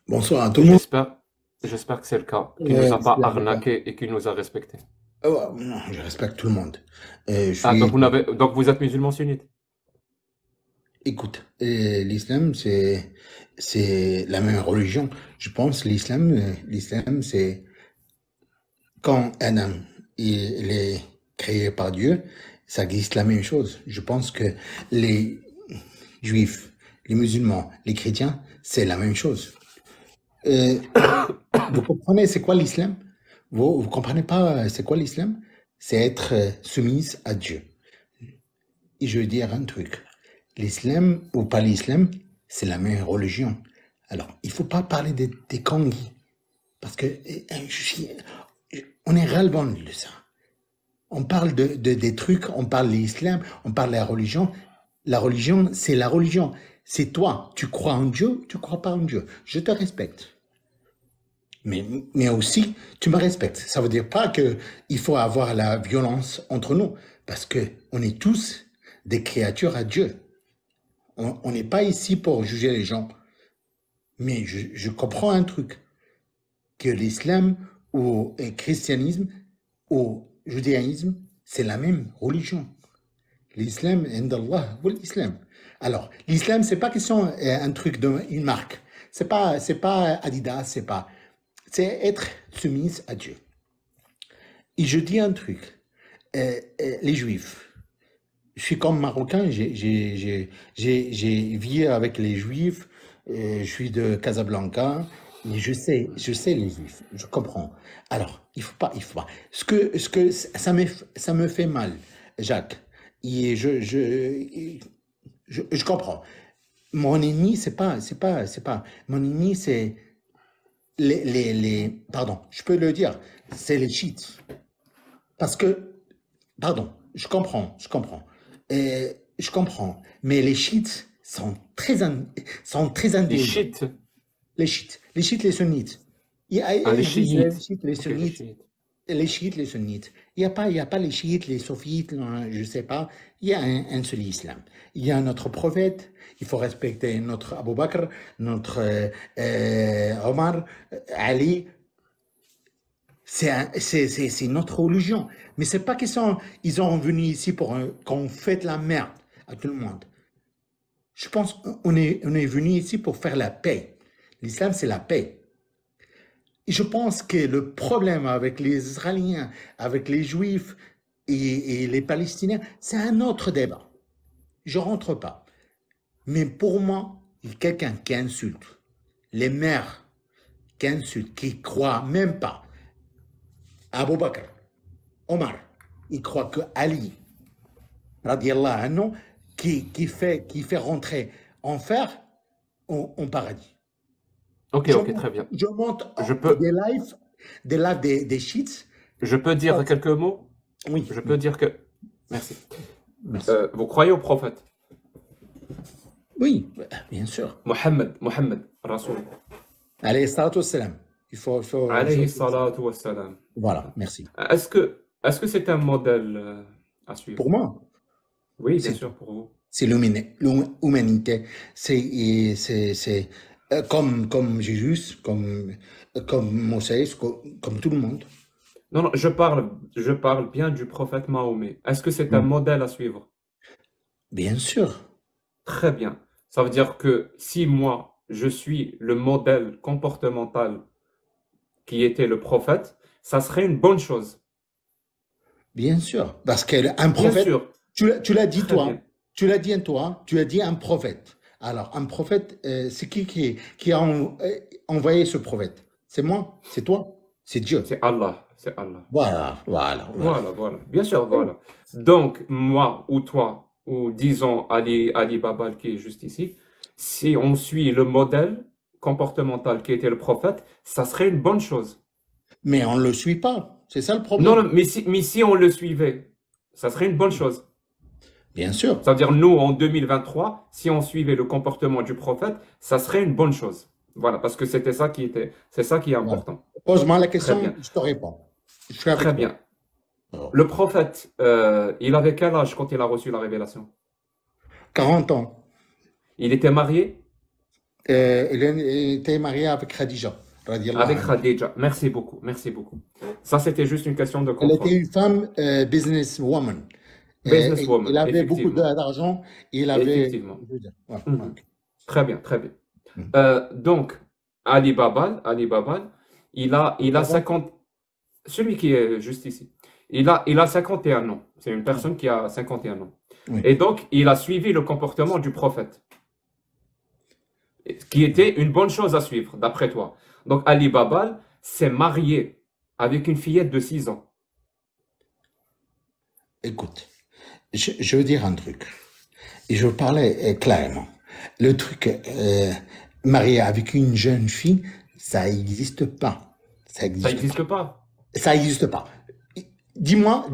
Bonsoir à tout le monde. J'espère que c'est le cas, qu'il nous a pas J'espère bien. arnaqué et qu'il nous a respecté. Non, je respecte tout le monde. Je Ah, suis, donc vous êtes musulman sunnite? écoute, l'islam, c'est la même religion. Je pense l'islam, c'est quand Adam, il est créé par Dieu, ça existe la même chose. Je pense que les juifs, les musulmans, les chrétiens, c'est la même chose. Euh, Vous comprenez, c'est quoi l'islam? Vous comprenez pas, c'est quoi l'islam? C'est être soumise à Dieu. Et je veux dire un truc. L'islam ou pas l'islam, c'est la même religion. Alors, il faut pas parler des Kangis. Parce que on est ras-le-bol de ça. On parle des trucs, on parle de l'islam, on parle de la religion. La religion, c'est la religion. C'est toi. Tu crois en Dieu, tu crois pas en Dieu. Je te respecte. Mais aussi, tu me respectes. Ça veut dire pas que il faut avoir la violence entre nous, parce que on est tous des créatures à Dieu. On n'est pas ici pour juger les gens. Mais je comprends un truc, que l'islam ou le christianisme ou le judaïsme, c'est la même religion. L'islam, indallah, ou l'islam. Alors, l'islam, c'est pas question un truc une marque. C'est pas Adidas, c'est être soumise à Dieu. Et je dis un truc, les Juifs, je suis comme Marocain, j'ai vécu avec les Juifs, je suis de Casablanca, et je sais les Juifs, je comprends. Alors, il faut pas. Ce que ça me fait mal, Jacques, et je comprends. Mon ennemi, c'est pas, mon ennemi, c'est pardon, je peux le dire, c'est les chiites. Parce que, pardon, je comprends. Je comprends. Mais les chiites sont très Les indulgents. chiites. Les chiites, les sunnites. Ah, les Ils disent les chiites. chiites, les Ok, les sunnites, chiites. les chiites, les sunnites. Il y a pas les chiites, les sofites, non, je ne sais pas. Il y a un seul islam. Il y a notre prophète. Il faut respecter notre Abu Bakr, notre Omar, Ali. C'est notre religion. Mais c'est pas qu'ils ils sont venus ici pour qu'on fête la merde à tout le monde. Je pense qu'on est venu ici pour faire la paix. L'islam, c'est la paix. Et je pense que le problème avec les Israéliens, avec les Juifs et les Palestiniens, c'est un autre débat. Je rentre pas. Mais pour moi, quelqu'un qui insulte les mères, qui insulte, qui croit même pas à Abu Bakr, Omar, il croit que Ali, radiallahu anhu, qui fait rentrer en fer en paradis. Ok, Je ok, monte, très bien. je monte Je peux, des lives des cheats. je peux dire quelques mots? Oui, Je peux oui, dire que... Merci. merci. Vous croyez au prophète? Oui, bien sûr. Mohammed, Rasoul. Allez, salatu wassalam. Alayhi salatu wassalam. Voilà, merci. Est-ce que c'est un modèle à suivre? Pour moi, Oui, bien c'est sûr, pour vous. l'humanité. C'est comme Jésus, comme Moïse, comme tout le monde. Non, non, je parle bien du prophète Mahomet. Est-ce que c'est un Mm. modèle à suivre? Bien sûr, Très bien. Ça veut dire que si moi, je suis le modèle comportemental qui était le prophète, ça serait une bonne chose. bien sûr. Parce qu'un Bien prophète, sûr. tu l'as dit Très toi, bien. tu as dit un prophète. Alors, un prophète, c'est qui a envoyé ce prophète? C'est moi? C'est toi? C'est Dieu. C'est Allah. C'est Allah. Voilà, voilà, voilà. Voilà, voilà. Bien sûr, voilà. Donc, moi ou toi, ou disons Ali Babal qui est juste ici, si on suit le modèle comportemental qui était le prophète, ça serait une bonne chose. Mais on ne le suit pas. C'est ça le Non, problème. non, mais si on le suivait, ça serait une bonne chose. Bien sûr. C'est-à-dire, nous, en 2023, si on suivait le comportement du prophète, ça serait une bonne chose. Voilà, parce que c'est ça qui est Voilà. important. Pose-moi la Très question, bien, je te réponds. Je suis très avec toi. bien. Alors, Le prophète, il avait quel âge quand il a reçu la révélation? 40 ans. Il était marié? Il était marié avec Khadija, radiallahu Avec anha. Khadija. Merci beaucoup, merci beaucoup. Ça, c'était juste une question de Elle était confort. une femme businesswoman. Il Businesswoman, avait beaucoup effectivement. d'argent et il avait. Effectivement. Je veux dire, ouais, Mhm. ok. Très bien, très bien. Mhm. Donc, Ali Babal, il a Pardon? 50, celui qui est juste ici, il a 51 ans. C'est une personne qui a 51 ans. Oui. Et donc, il a suivi le comportement du prophète, qui était une bonne chose à suivre, d'après toi. Donc, Ali Babal s'est marié avec une fillette de 6 ans. Écoute, je veux dire un truc. Et je veux parler clairement. Le truc marié avec une jeune fille, ça n'existe pas. Ça Ça n'existe pas. n'existe pas. Ça n'existe pas. Dis-moi.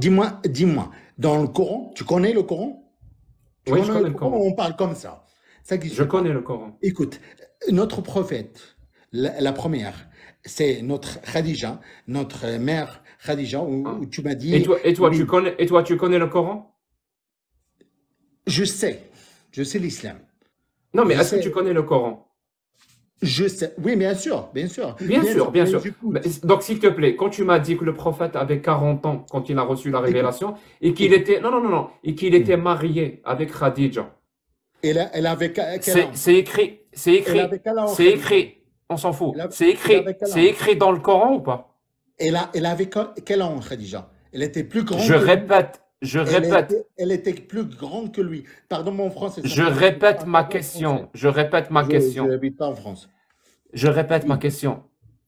Dans le Coran, tu connais le Coran? Tu Oui, je connais le connais le Coran, Coran. on parle comme ça. Ça Je n'existe connais pas. le Coran. Écoute, notre prophète, la première, c'est notre Khadija, notre mère Khadija, Hein. où tu m'as Et dit, toi, et toi, tu oui, connais, et toi, tu connais le Coran? je sais l'islam. Non, mais Je est-ce que tu sais, connais le Coran? je sais. Oui, bien sûr, Bien sûr, bien mais sûr. j'écoute. Donc, s'il te plaît, quand tu m'as dit que le prophète avait 40 ans quand il a reçu la Écoute, révélation et qu'il écoute. était, non, non, non, non, et qu'il était marié avec Khadija, Elle avait quel c'est âge? c'est écrit, c'est Elle écrit, avait quel âge, c'est Khadija? écrit, on s'en fout, Elle avait quel c'est âge? écrit dans le Coran ou pas? Elle avait quel âge, Khadija? Elle était plus Je grande que lui. répète, je répète, Elle était plus grande que lui. Pardon, mon français, ça je fait longtemps que je répète parle ma pas bien français. question, je répète ma Je question, n'habite pas en France. je répète ma Oui. question.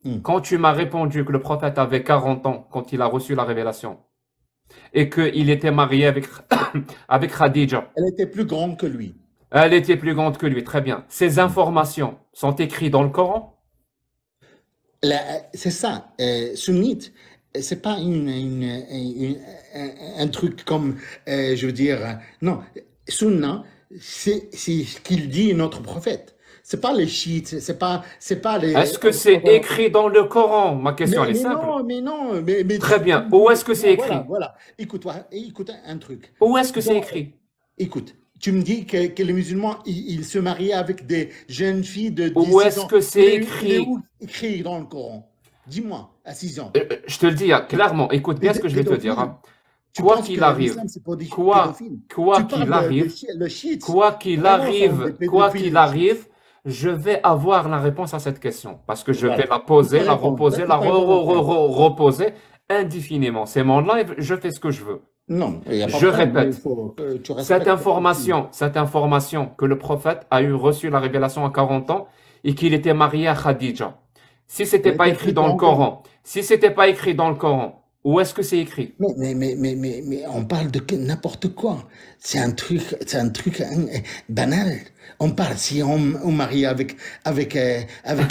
Hmm. Quand tu m'as répondu que le prophète avait 40 ans quand il a reçu la révélation et qu'il était marié avec, avec Khadija, Elle était plus grande que lui. elle était plus grande que lui, très bien. Ces Hmm. informations sont écrites dans le Coran? C'est ça, sunnite. C'est pas un truc comme, je veux dire, non, sunna, c'est ce qu'il dit notre prophète. C'est pas les chiites, c'est pas les. Est-ce que c'est écrit dans le Coran? Ma question, elle est simple. Mais Très bien. Où est-ce que c'est écrit? voilà. Écoute un truc. Où est-ce que c'est Dans- écrit? Écoute, tu me dis que les musulmans, ils se marient avec des jeunes filles de Où 16 est-ce ans. que c'est Il est écrit? où écrit dans le Coran? Dis-moi, à 6 ans. Je te le dis hein, clairement, écoute bien ce que je vais te dire. Pédophile. Hein. Tu Quoi penses que qu'il arrive, l'islam, c'est pour des quoi, pédophiles? quoi Tu qu'il parles de arrive, le chiite. quoi qu'il Vraiment, sont des arrive, pédophiles, les chiites. je vais avoir la réponse à cette question parce que je vais Voilà. la Tu poser, peux la répondre. reposer, la Tu peux répondre. reposer indéfiniment. C'est mon live, je fais ce que je veux. Non, il n'y a pas de Je problème, mais il répète, faut que tu respectes aussi. cette information que le prophète a reçu la révélation à 40 ans et qu'il était marié à Khadija. Si c'était Elle pas était écrit plus dans le grande que lui. Coran, si c'était pas écrit dans le Coran, où est-ce que c'est écrit? Mais on parle de n'importe quoi. C'est un truc banal. On parle si on marie avec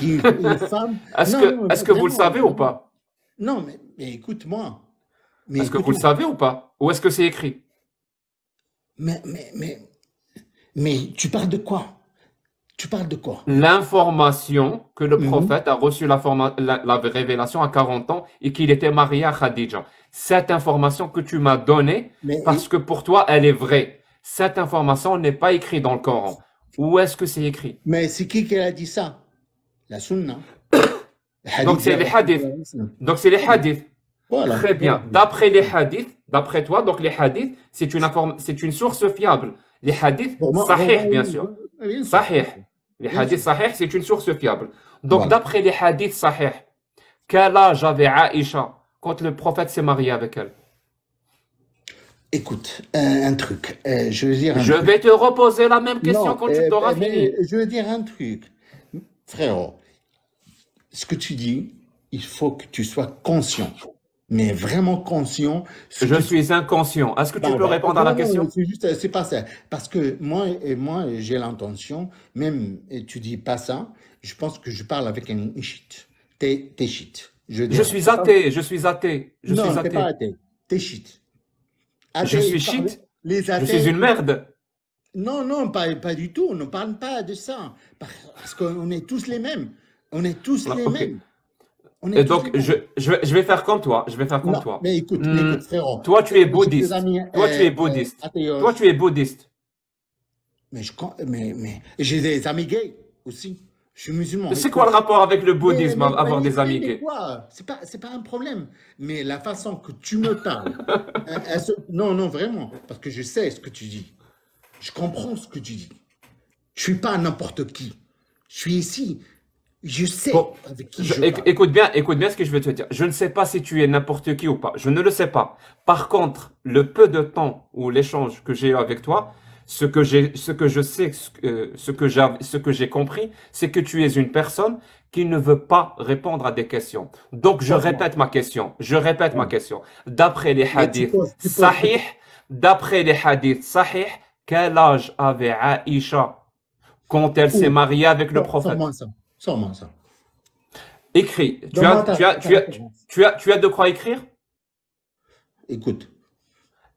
une femme. Non, Est-ce que vous le vraiment, savez ou pas? non, mais écoute-moi. Mais Est-ce que vous le écoute-moi. savez ou pas? Où est-ce que c'est écrit? Mais, mais, mais, mais tu parles de quoi? Tu parles de quoi? L'information que le Mhm. prophète a reçu la révélation à 40 ans et qu'il était marié à Khadija. Cette information que tu m'as donnée, parce Mais, que pour toi, elle est vraie. Cette information n'est pas écrite dans le Coran. Où est-ce que c'est écrit? mais c'est qui a dit ça? La sunna. Le Donc, hadith c'est de les hadiths. Rasulullah. Donc, c'est les hadiths. Voilà. Très bien. D'après les hadiths, d'après toi, donc les hadiths, c'est une source fiable. Les hadiths, Pour moi, sahih, bien sûr. bien sûr. Sahih. Les Bien hadiths sûr. sahih, c'est une source fiable. Donc, Voilà. d'après les hadiths sahih, quel âge avait Aïcha quand le prophète s'est marié avec elle? Écoute, un truc. Je veux dire un Je truc. vais te reposer la même question Non, quand tu t'auras fini. mais je veux dire un truc. Frérot, ce que tu dis, il faut que tu sois conscient. Mais vraiment conscient. Je suis inconscient. Est-ce que tu peux répondre à la question? C'est juste, c'est pas ça. Parce que moi, j'ai l'intention, même, et tu dis pas ça, je pense que je parle avec un shit. T'es shit. Je veux Je dire. suis athée, je suis athée, je Non, suis t'es pas athée. athée. T'es shit. Je Athée, suis shit, les je athées. suis une merde. Non, pas du tout. Ne parle pas de ça. Parce qu'on est tous les mêmes. On est tous les Ok. mêmes. On Et est tous donc, les mêmes. je vais faire comme toi. Je vais faire comme Non, toi. mais écoute, frérot. Toi, tu es J'ai des bouddhiste. amis Toi, tu es bouddhiste. athéos. Toi, tu es bouddhiste. Mais j'ai des amis gays aussi. Je suis musulman. C'est quoi le rapport avec le bouddhisme, avoir des amis mais gays? quoi? C'est pas un problème. Mais la façon que tu me parles, non, non, vraiment, parce que je sais ce que tu dis. Je comprends ce que tu dis. Je suis pas n'importe qui. Je suis ici. Je sais Bon, avec qui je parle. écoute bien ce que je veux te dire. Je ne sais pas si tu es n'importe qui ou pas. Je ne le sais pas. Par contre, le peu de temps ou l'échange que j'ai eu avec toi, ce que je sais, ce que j'ai compris, c'est que tu es une personne qui ne veut pas répondre à des questions. Donc, je Franchement. répète ma question. Je répète ma question. D'après les Mais hadiths sahih, d'après les hadiths sahih, quel âge avait Aïcha quand elle s'est Où? mariée avec le prophète? Sors-moi ça. Sors-moi ça. Écris. Donne-moi ta référence. Tu as de quoi écrire? Écoute,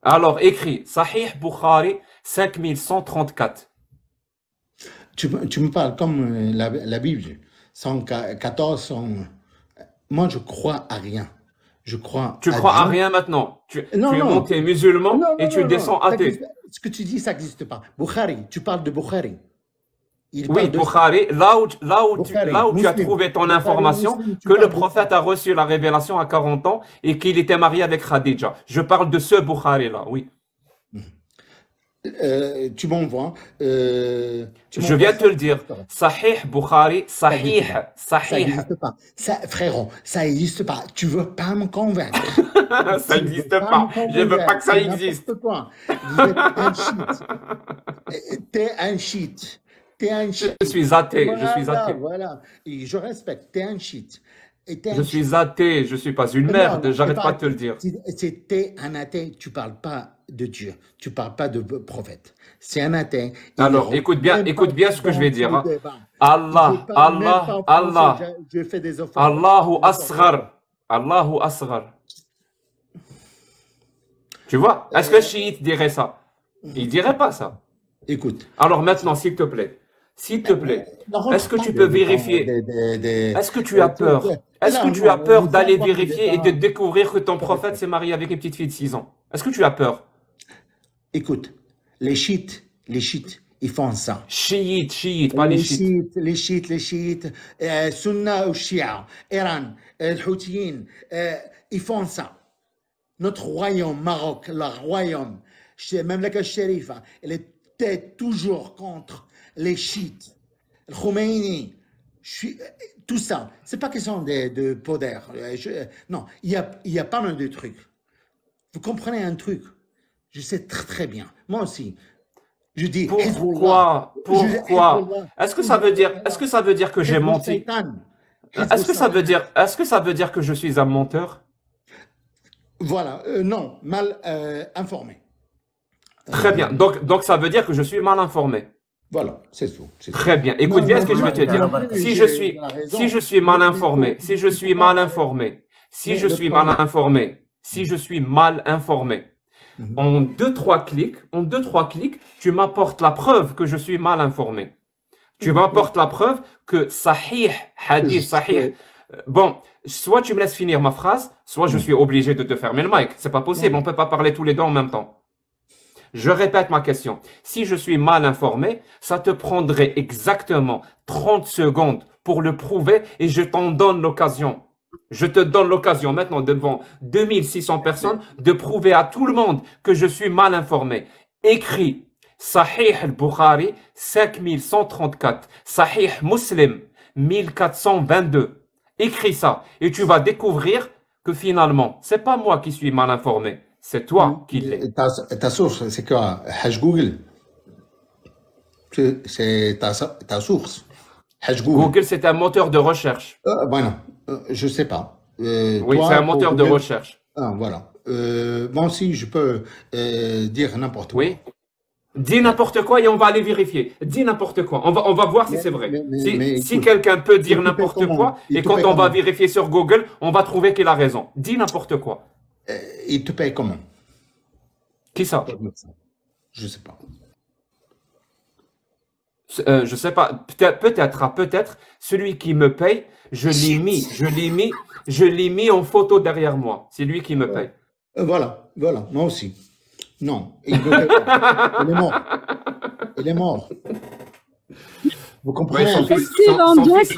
Alors, écris. Sahih Bukhari 5134. tu me parles comme la Bible, 114, 100. Moi, je crois à rien. Je crois Tu à crois à Dieu. rien maintenant. Tu Non, es non, monté musulman non, et non, tu non, non. descends athée. Ce que tu dis, ça n'existe pas. Bukhari, tu parles de Bukhari. Il Oui, parle de ça. Bukhari, Bukhari, là où tu as Muslim. trouvé ton Bukhari, information Muslim, tu que le parles de ça. prophète a reçu la révélation à 40 ans et qu'il était marié avec Khadija. Je parle de ce Bukhari-là, oui. Tu m'envoies. Je viens de te le dire. Sahih Bukhari, Sahih, Ça Sahih. n'existe pas. Ça, frérot, ça n'existe pas. Tu veux pas me convaincre. Ça Tu n'existe veux pas. me Je veux pas convaincre. que ça C'est existe. n'importe quoi. Vous êtes un shit. T'es un shit. T'es un shit. Je suis athée, je suis Voilà, athée. voilà. Et je respecte. T'es un shit. Et t'es Je un shit. suis athée, je suis pas une Non, merde, non, j'arrête pas de te le dire. T'es un athée. Tu parles pas de Dieu. Tu parles pas de prophète. C'est un athée. Alors, écoute bien ce que je vais dire. Hein. Allah, Allah, Allah, Je fais des offres. Allahu Asghar, Allahu Asghar. Tu vois, est-ce que le chiite dirait ça? Il dirait pas ça. Écoute. Alors maintenant, s'il te plaît, est-ce que tu peux vérifier? Est-ce que tu as peur? Est-ce que tu as peur d'aller vérifier et de découvrir que ton prophète s'est marié avec une petite fille de 6 ans? Est-ce que tu as peur? Écoute, les chiites, ils font ça. Chiites, pas les chiites. Les chiites, Sunna ou Shia, Iran, les Houthiyines, ils font ça. Notre royaume, Maroc, le royaume, même la Sherifa, elle était toujours contre les chiites. Le Khomeini, tout ça. C'est pas question de poder. Non, il y a pas mal de trucs. Vous comprenez un truc? Je sais très très bien. Moi aussi. Je dis Pourquoi? Est-ce que ça veut dire que j'ai menti? Est-ce que ça veut dire que je suis un menteur? Voilà, non, mal informé. Très bien. Donc ça veut dire que je suis mal informé. Voilà, c'est tout. Très bien. Écoute bien ce que je vais te dire. Si je suis mal informé, en 2-3 clics, tu m'apportes la preuve que je suis mal informé. Tu m'apportes la preuve que sahih, hadith, sahih. Bon, soit tu me laisses finir ma phrase, soit je suis obligé de te fermer le mic. C'est pas possible, on peut pas parler tous les deux en même temps. Je répète ma question. Si je suis mal informé, ça te prendrait exactement 30 secondes pour le prouver et je t'en donne l'occasion. Je te donne l'occasion maintenant devant 2600 personnes de prouver à tout le monde que je suis mal informé. Écris Sahih al-Bukhari 5134, Sahih Muslim 1422. Écris ça et tu vas découvrir que finalement, c'est pas moi qui suis mal informé, c'est toi qui l'es. Ta source, c'est quoi? Haj Google. C'est ta source. Haj Google. Google, c'est un moteur de recherche. Voilà, je sais pas. Oui, Toi, c'est un moteur de recherche. Voilà. Moi aussi, je peux dire n'importe quoi. Oui. Dis n'importe quoi et on va aller vérifier. Dis n'importe quoi. On va voir si c'est vrai. Si quelqu'un peut dire n'importe quoi et quand on va vérifier sur Google, on va trouver qu'il a raison. Dis n'importe quoi. Il te paye comment? Qui ça? Je sais pas. Je sais pas. Peut-être celui qui me paye, je l'ai mis en photo derrière moi. C'est lui qui me paye. Voilà. Moi aussi. Non, il ne paye pas. Il est mort. Vous Ouais, comprenez son un truc? fils, Excellent, Jack.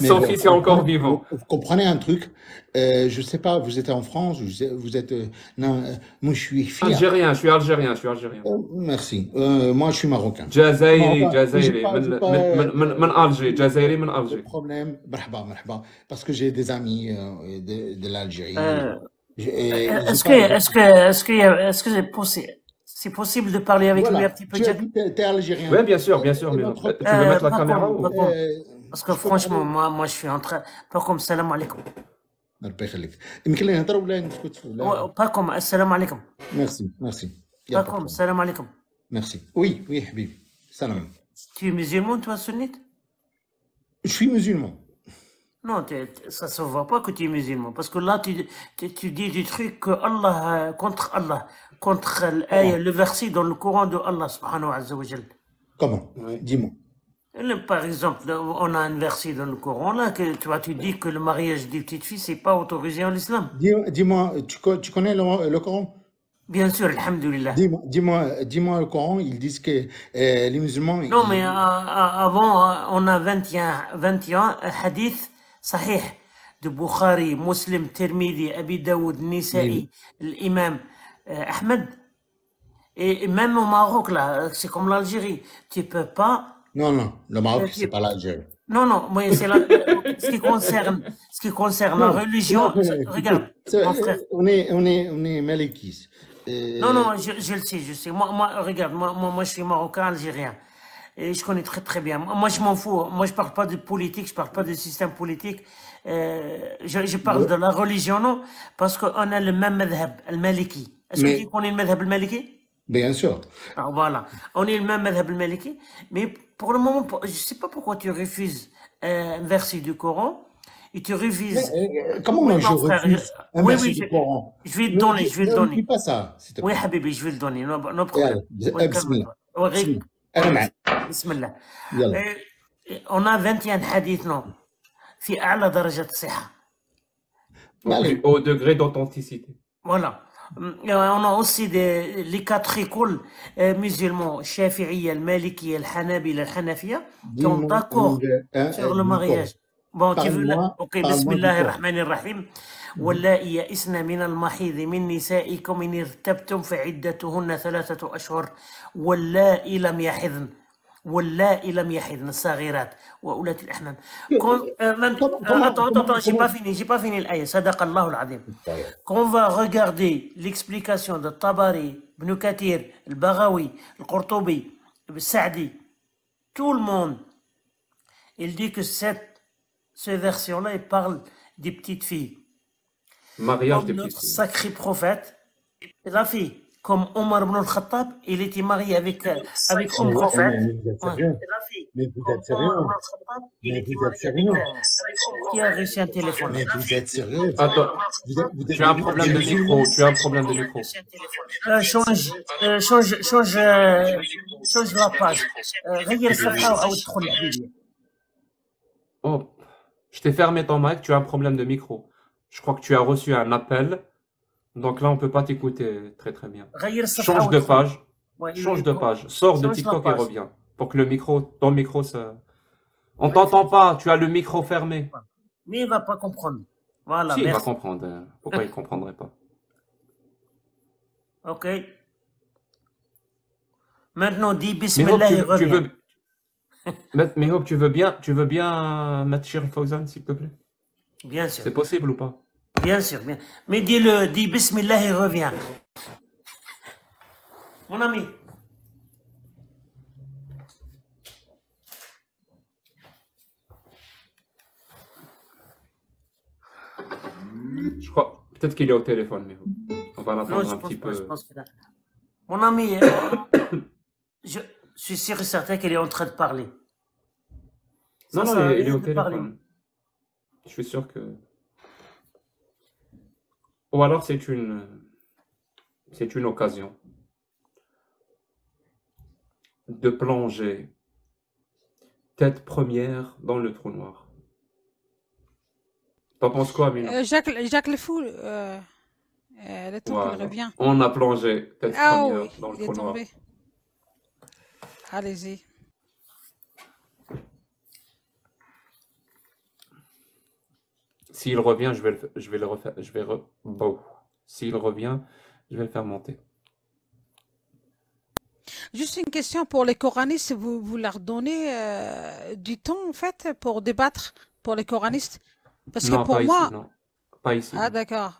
Mais son fils est encore vous vivant. comprenez un truc? Je sais pas, vous êtes en France, vous êtes... non, moi je suis fier. Algérien, je suis algérien, je suis algérien. Merci. Moi je suis marocain. جزائري Marocain. Mais جزائري j'ai من pas من ألجي، جزائري من de ألجي. problème. Marhaba, marhaba. Parce que j'ai des amis de l'Algérie. Euh, J'ai est-ce que, pas... est-ce que, est-ce que, est-ce que c'est possible de parler avec lui un Voilà. petit peu, Tu as Jack? dit que t'es algérien. Oui, bien sûr, Et mais notre... tu veux mettre la Pas caméra comme, pas ou... comme. euh, Parce que je peux franchement, parler. moi, je suis en train, pas comme salam alaikum. ربي يخليك. يمكن لي نهضر ولا نسكت ولا... Pas comme salam alaikum. Merci, merci. Y a Pas pas de comme problème. salam alaikum. Merci. Oui, oui, Habibi. Salam. Tu es musulman, toi, sunnite? Je suis musulman. Non, ça se voit pas que tu es musulman. Parce que là, tu dis des trucs que Allah, contre Allah, contre Comment? le verset dans le Coran de Allah, subhanahu wa ta'ala. Comment? Oui. Dis-moi. Par exemple, on a un verset dans le Coran là que tu dis que le mariage des petites filles c'est pas autorisé en islam. Dis-moi, tu connais le Coran? Bien sûr, alhamdoulilah. Dis-moi le Coran, ils disent que les musulmans... Non, mais avant, on a 21 hadiths sahih de Bukhari, Muslim, Tirmidhi, Abi Daoud, Nisa'i, l'imam Ahmed. Et même au Maroc, là, c'est comme l'Algérie. Tu peux pas... Non, le Maroc, c'est pas l'Algérie. Non, mais c'est ce qui concerne la religion. Regarde, mon frère. On est malékis. Non, je le sais, je sais. Moi, regarde, moi, je suis marocain, algérien. Et je connais très, très bien. Moi, je m'en fous. Moi, je parle pas de politique, je parle pas de système politique. Je parle de la religion, non? Parce qu'on a le même madhab, le maliki. Est-ce que tu connais le madhab le maliki? Bien sûr. Alors voilà, on est le même madhab le maliki. Mais pour le moment, je sais pas pourquoi tu refuses un verset du Coran. Et tu refuses. Comment je refuse un verset du Coran? Je vais le donner, je vais le donner. Ne dis pas ça, s'il te plaît. Oui, Habibi, je vais le donner. No problème. Bismillah. On a 21 hadiths, non? في أعلى درجة الصحة. Au degré d'authenticité. Voilà. On a aussi les 4 écoles musulmans, Shafi'iyya, Malikiyya, Hanabila, Hanafiya, qui sont d'accord sur le mariage. Bon, tu veux là? Ok, Bismillahirrahmanirrahim. واللائي يئسن من المحيض من نسائكم إن ارتبتم فعدتهن 3 أشهر واللائي لم يحضن الصغيرات وأولاة الأحمال. Attends, j'ai pas fini l'ayah. صدق الله العظيم. Quand on va regarder l'explication de Tabari, Ibn Kathir, le Baghawi, le Qurtubi, le Sa'di, tout le monde, il dit que cette version-là, il parle des petites filles. Mariage des notre petites filles. sacré prophète, la fille, comme Omar ibn al-Khattab, il était marié avec prophète. Mais vous êtes sérieux? Qui a reçu un téléphone? Mais vous êtes sérieux? Attends, tu as un problème de micro, change la page. غير الصفحة أو ادخل الفيديو. Oh, je t'ai fermé ton mic, tu as un problème de micro. Je crois que tu as reçu un appel. Donc là, on ne peut pas t'écouter très très bien. Change de page. Change de page. Sors de TikTok et reviens. Pour que ton micro, ça... On t'entend pas, tu as le micro fermé. Mais il va pas comprendre. Voilà, si, merci. Il va comprendre. Pourquoi il ne comprendrait pas? Ok. Maintenant, dis Bismillah et reviens. Mais Hope, tu veux bien mettre Cheikh Fawzan, s'il te plaît? Bien sûr. C'est possible ou pas? Bien sûr, bien. Mais dis Bismillah et reviens. Mon ami. Je crois, peut-être qu'il est au téléphone, mais on va l'attendre un petit peu. Mon ami, je suis sûr et certain qu'il est en train de parler. Non, il est au téléphone. Je suis sûr que... Ou alors c'est une occasion de plonger tête première dans le trou noir. T'en penses quoi, Amina? Jacques Le Fou, le temps qu'il revient. On a plongé tête première dans le trou noir. Allez-y. S'il revient, je vais le refaire. Bon. S'il revient, je vais le faire monter. Juste une question pour les coranistes, vous leur donnez du temps en fait pour débattre pour les coranistes? Parce que Non, pour pas ici, moi, non. Pas ici, ah non. d'accord,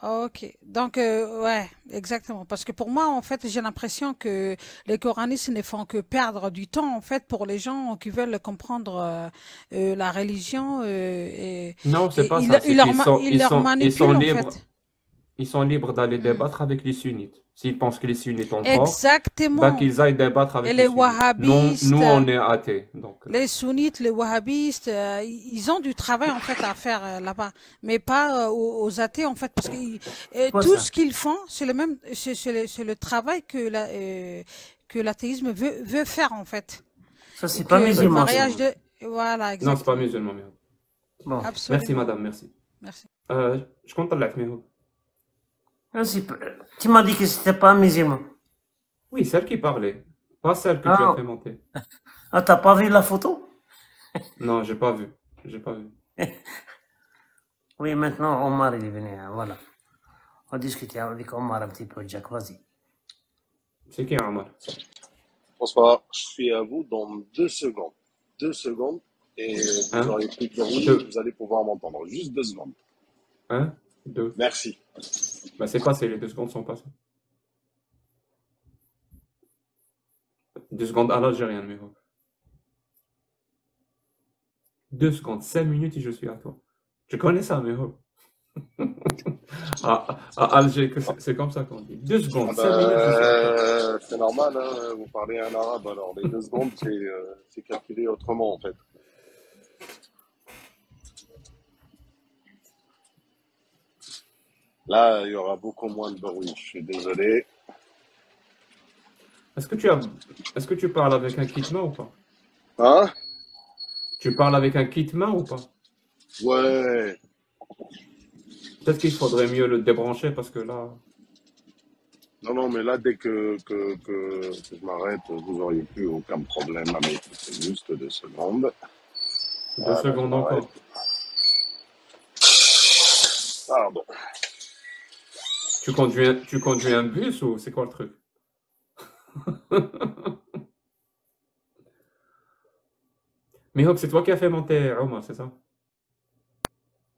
ok. Donc ouais, exactement. Parce que pour moi en fait, j'ai l'impression que les coranistes ne font que perdre du temps en fait pour les gens qui veulent comprendre la religion Non, c'est et pas ça. C'est ils leur ils sont manipulent en libres. fait. Ils sont libres d'aller Hmm. débattre avec les sunnites. S'ils pensent que les sunnites ont tort, bah Exactement. qu'ils aillent débattre Et avec les les sunnites. Non, wahhabistes. nous, on est athées. Donc, Les sunnites, les wahhabistes, ils ont du travail en fait à faire là-bas, mais pas aux athées en fait, parce que Quoi tout ça? ce qu'ils font, c'est le même, c'est le travail que l'athéisme veut faire en fait, Ça, c'est et pas que le musulman, ça. mariage de, voilà, non, c'est pas exactement, musulman. Mais... Bon. Merci, absolument, madame, merci. merci. Je compte la mais... Ah, tu m'as dit que c'était pas musulman. Oui, celle qui parlait. Pas celle que tu as Ah, fait monter. ah, t'as pas vu la photo? Non, j'ai pas vu. J'ai pas vu. Oui, maintenant, Omar, il est venu, hein, voilà. On va discuter avec Omar un petit peu, Jack, vas-y. C'est qui, Omar? Bonsoir, je suis à vous dans 2 secondes. 2 secondes et vous Un, aurez plus de bruit, deux. vous allez pouvoir m'entendre. Juste 2 secondes. Un, deux. Merci. Bah, c'est passé, les 2 secondes sont passées. 2 secondes à l'Algérienne, mais... 2 secondes, 5 minutes et je suis à toi. Je connais ça, mais... à Alger, c'est comme ça qu'on dit. 2 secondes, 5 minutes, je suis à toi. C'est normal, hein, vous parlez un arabe, alors les 2 secondes, c'est calculé autrement en fait. Là, il y aura beaucoup moins de bruit, je suis désolé. Est-ce que tu parles avec un kit main ou pas? Hein? Tu parles avec un kit main ou pas? Ouais. Peut-être qu'il faudrait mieux le débrancher parce que là... Non, non, mais là, dès que je m'arrête, vous n'auriez plus aucun problème à m'écouter. Juste 2 secondes. 2 Voilà, je secondes m'arrête. encore. Pardon. Tu conduis un bus ou c'est quoi le truc? Mihok, c'est toi qui as fait monter Omar, c'est ça?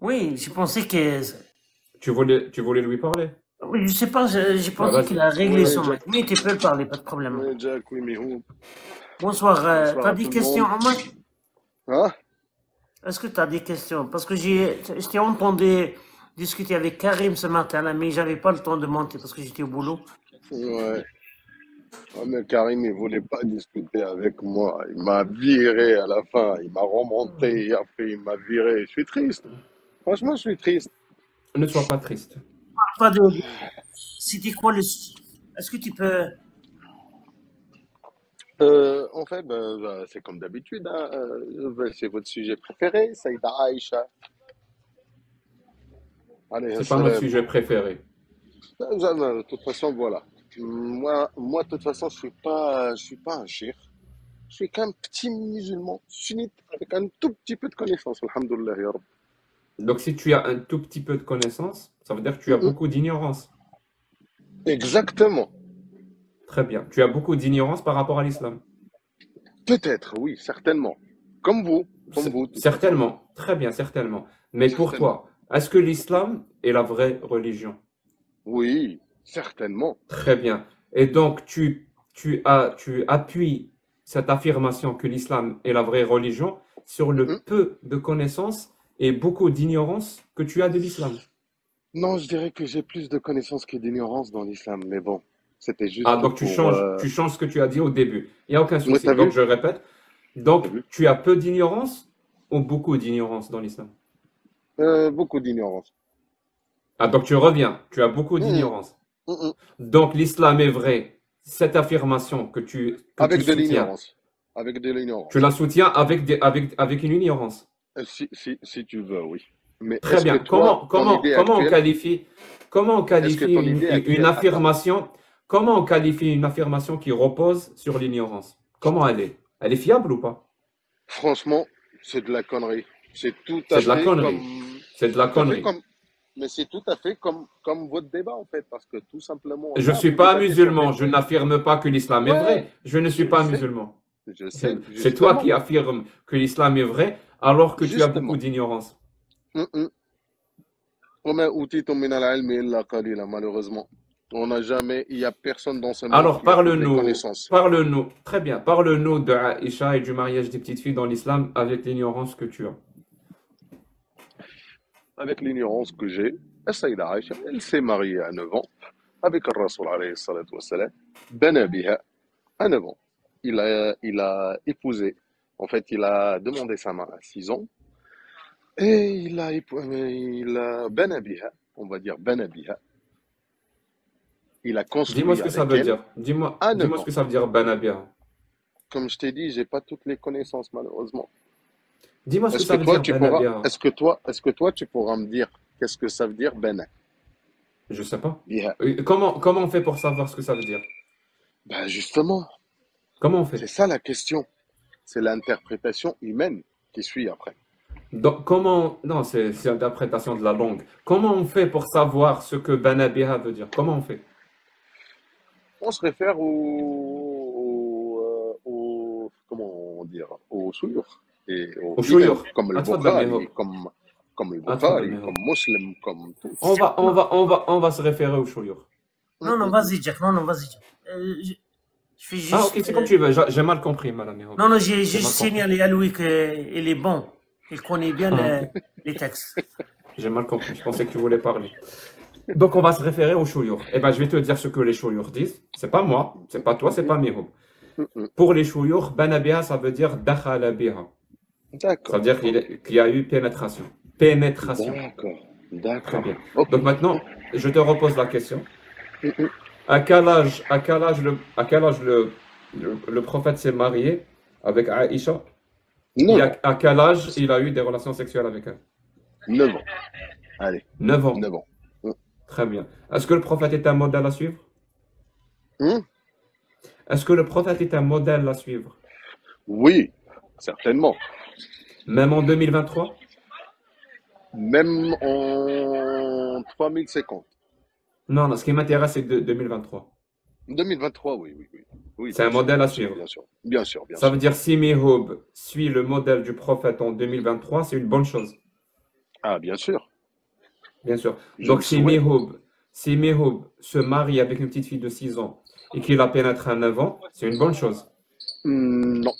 Oui, j'ai pensé que... Tu voulais lui parler? Oui, je sais pas, j'ai Bah, pensé qu'il vas-y. a réglé Oui, son Jack. mec. Oui, tu peux le parler, pas de problème. Oui, Jack, oui, Mihou. Bonsoir, Bonsoir t'as à des tout le questions, monde. Omar? Hein? Est-ce que t'as des questions? Parce que je t'ai entendu discuter avec Karim ce matin, là, mais j'avais pas le temps de monter parce que j'étais au boulot. Ouais. Ah, mais Karim, il voulait pas discuter avec moi. Il m'a viré à la fin. Il m'a remonté et après, il m'a viré. Je suis triste. Franchement, je suis triste. Ne sois pas triste. Pas de... C'était quoi le... Est-ce que tu peux... En fait, c'est comme d'habitude, hein. C'est votre sujet préféré, Saïda Aïcha. Allez, C'est pas notre salam. sujet préféré. De toute façon, voilà. Moi, de toute façon, je suis pas un cheikh. Je suis qu'un petit musulman sunnite avec un tout petit peu de connaissances. Alhamdoulilah, ya Rab. Donc, si tu as un tout petit peu de connaissances, ça veut dire que tu as Mm, mm. beaucoup d'ignorance. Exactement. Très bien. Tu as beaucoup d'ignorance par rapport à l'islam. Peut-être, oui, certainement. Comme vous, de toute façon. Certainement. Très bien, certainement. Mais pour Certainement. toi, est-ce que l'islam est la vraie religion? Oui, certainement. Très bien. Et donc, tu appuies cette affirmation que l'islam est la vraie religion sur le Mm. peu de connaissances et beaucoup d'ignorance que tu as de l'islam. Non, je dirais que j'ai plus de connaissances que d'ignorance dans l'islam, mais bon, c'était Ah, juste donc pour... tu changes ce que tu as dit au début. Il n'y a aucun Ouais, souci. t'as Donc, vu? je répète. T'as Donc, vu? tu as peu d'ignorance ou beaucoup d'ignorance dans l'islam? Beaucoup d'ignorance. Ah, donc tu reviens. Tu as beaucoup Mm, d'ignorance. mm, mm. Donc, l'islam est vrai. Cette affirmation que tu Avec de soutiens, l'ignorance. Avec de tu l'ignorance. la soutiens avec une ignorance. Si tu veux, oui. Mais Très est-ce que bien. toi, ton idée Comment on actuelle, qualifie, comment on est-ce que qualifie ton idée une actuelle, attends, affirmation, comment on qualifie une affirmation qui repose sur l'ignorance? Comment elle est? Elle est fiable ou pas? franchement, c'est de la connerie. C'est tout à C'est de la fait connerie. comme... C'est de la tout à fait connerie. comme, mais c'est tout à fait comme votre débat en fait, parce que tout simplement on Je a ne suis pas débattu sur des musulman. Je trucs. n'affirme pas que l'islam est Ouais, vrai. Je ne suis je pas sais, musulman. je sais, C'est toi qui justement, affirmes que l'islam est vrai alors que tu as beaucoup justement. d'ignorance. Mm, mm. وما أوتيتم من العلم إلا قليلا, malheureusement. On n'a jamais, il n'y a personne dans ce monde Alors, qui a toutes les parle-nous, connaissances. parle-nous, très bien, parle-nous de Aïcha et du mariage des petites filles dans l'islam avec l'ignorance que tu as. Avec l'ignorance que j'ai, Saïda Aïcha, elle s'est mariée à 9 ans avec le Rasoul alayhi salatu wassalam, bana biha à 9 ans. Il a épousé, en fait, il a demandé sa main à 6 ans et il a bana biha, on va dire bana biha. Il a Dis-moi construit ce que ça avec veut elle dire. Dis-moi, à 9 dis-moi ce que ans. ça veut dire banabia. Comme je t'ai dit, j'ai pas toutes les connaissances, malheureusement. Dis-moi ce que Est-ce que ça veut toi, dire tu pourras, banabia. est-ce que toi, tu pourras me dire qu'est-ce que ça veut dire bana Je sais pas. biha? Comment on fait pour savoir ce que ça veut dire? Ben justement, Comment on c'est fait? ça la question. C'est l'interprétation humaine qui suit après. Donc, non, c'est l'interprétation de la langue. Comment on fait pour savoir ce que banabia veut dire? Comment on fait? On se réfère comment dire, au sourd et au Au imam, shuyukh. comme le Atfadal Bukhari, mehop. comme le Atfadal Bukhari, mehop. comme Muslim, comme tout. On va se référer au shuyukh. Non, non, vas-y, Jack. Non, non, vas-y, Jack. Je fais Ah, ok, juste. c'est comme tu veux. J'ai mal compris, madame mehop. Non, non, j'ai J'ai juste mal compris. signalé à Louis qu'il est bon. Il connaît bien Ah, ok. les textes. J'ai mal compris. Je pensais que tu voulais parler. Donc, on va se référer aux shuyukh. Eh ben, je vais te dire ce que les shuyukh disent. C'est pas moi, c'est pas toi, c'est pas mehop. Pour les shuyukh, banabia, ça veut dire dakhala biha. Ça D'accord, veut dire qu'il y a eu pénétration. Pénétration. d'accord, Très d'accord. bien. Ok. Donc maintenant, je te repose la question. À quel âge le prophète s'est marié avec Aïcha? Non, non, À quel âge il a eu des relations sexuelles avec elle? 9 ans. Allez, 9 ans. 9 ans. Très bien. Est-ce que le prophète est un modèle à suivre? Hum, Est-ce que le prophète est un modèle à suivre? Oui, certainement. Même en 2023? Même en 3050. Non, non, ce qui m'intéresse, c'est de 2023. 2023, oui, oui, oui. Oui, C'est un bien sûr, modèle à bien sûr, suivre. bien sûr. Bien sûr, bien Ça sûr. veut dire si Mehoub suit le modèle du prophète en 2023, c'est une bonne chose. Ah, bien sûr. Bien sûr. Je Donc, le souhaite. si Mehoub se marie avec une petite fille de 6 ans et qu'il la pénètre à 9 ans, c'est une bonne chose. Non,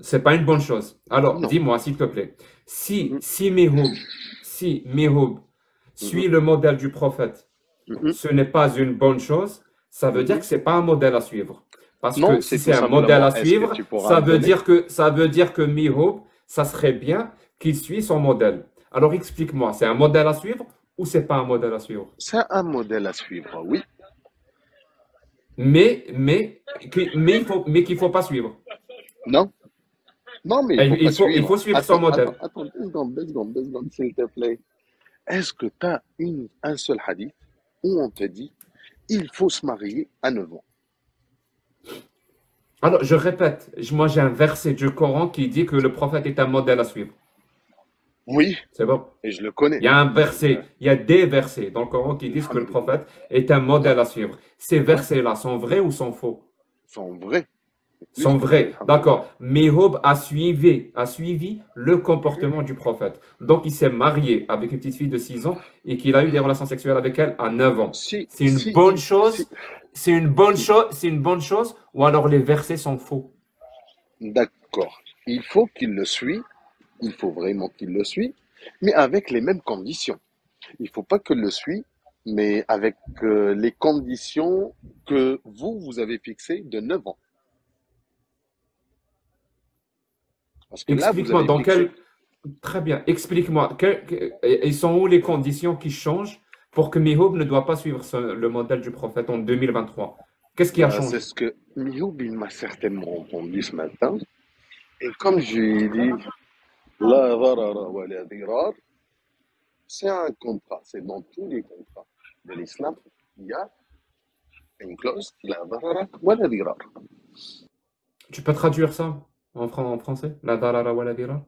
C'est pas une bonne chose. Alors, non. dis-moi, s'il te plaît, Mhm, si Mehoub mhm, suit le modèle du prophète, mhm. ce n'est pas une bonne chose, ça veut dire Mhm. que c'est pas un modèle à suivre. Parce Non, que si c'est c'est tout un modèle à simplement, est-ce que suivre, tu pourras me donner? ça veut dire que Mehoub, ça serait bien qu'il suit son modèle. Alors, explique-moi, c'est un modèle à suivre ou c'est pas un modèle à suivre? C'est un modèle à suivre, oui. Mais qu'il faut pas suivre. Non? Non, mais il Et faut pas il suivre. faut suivre son Attends, modèle. attends, attends, 2 secondes, s'il te plaît. Est-ce que tu as un seul hadith où on te dit il faut se marier à 9 ans? Alors, je répète, moi j'ai un verset du Coran qui dit que le prophète est un modèle à suivre. Oui, C'est bon. et je le Il connais. y a un verset, il y a des versets dans le Coran qui disent que le Alhamdulillah. prophète est un modèle Ouais, à suivre. Ces ouais, versets-là sont vrais ou sont faux? ils sont vrais. Plus Sont que vrai, vrais. alhamdulillah. D'accord. Mehoub a suivi le comportement du prophète. Donc, il s'est marié avec une petite fille de 6 ans et qu'il a eu des relations sexuelles avec elle à 9 ans. Si, C'est une si, bonne si, chose? C'est une bonne chose ou alors les versets sont faux? d'accord. Il faut qu'il le suit, il faut vraiment qu'il le suit, mais avec les mêmes conditions. Il ne faut pas que le suit, mais avec les conditions que vous avez fixées de 9 ans. Parce que là, vous Explique-moi avez dans fixé. Très bien. Explique-moi. Et sont où les conditions qui changent pour que Mehoub ne doit pas suivre le modèle du prophète en 2023? Qu'est-ce qui a C'est changé? ce que Mioub, il m'a certainement entendu ce matin. Et comme je lui ai dit, la dharara wa la dirar, c'est un contrat. C'est dans tous les contrats de l'islam, il y a une clause, la dharara wa la dirar. Tu peux traduire ça en français? La darara wa la dira?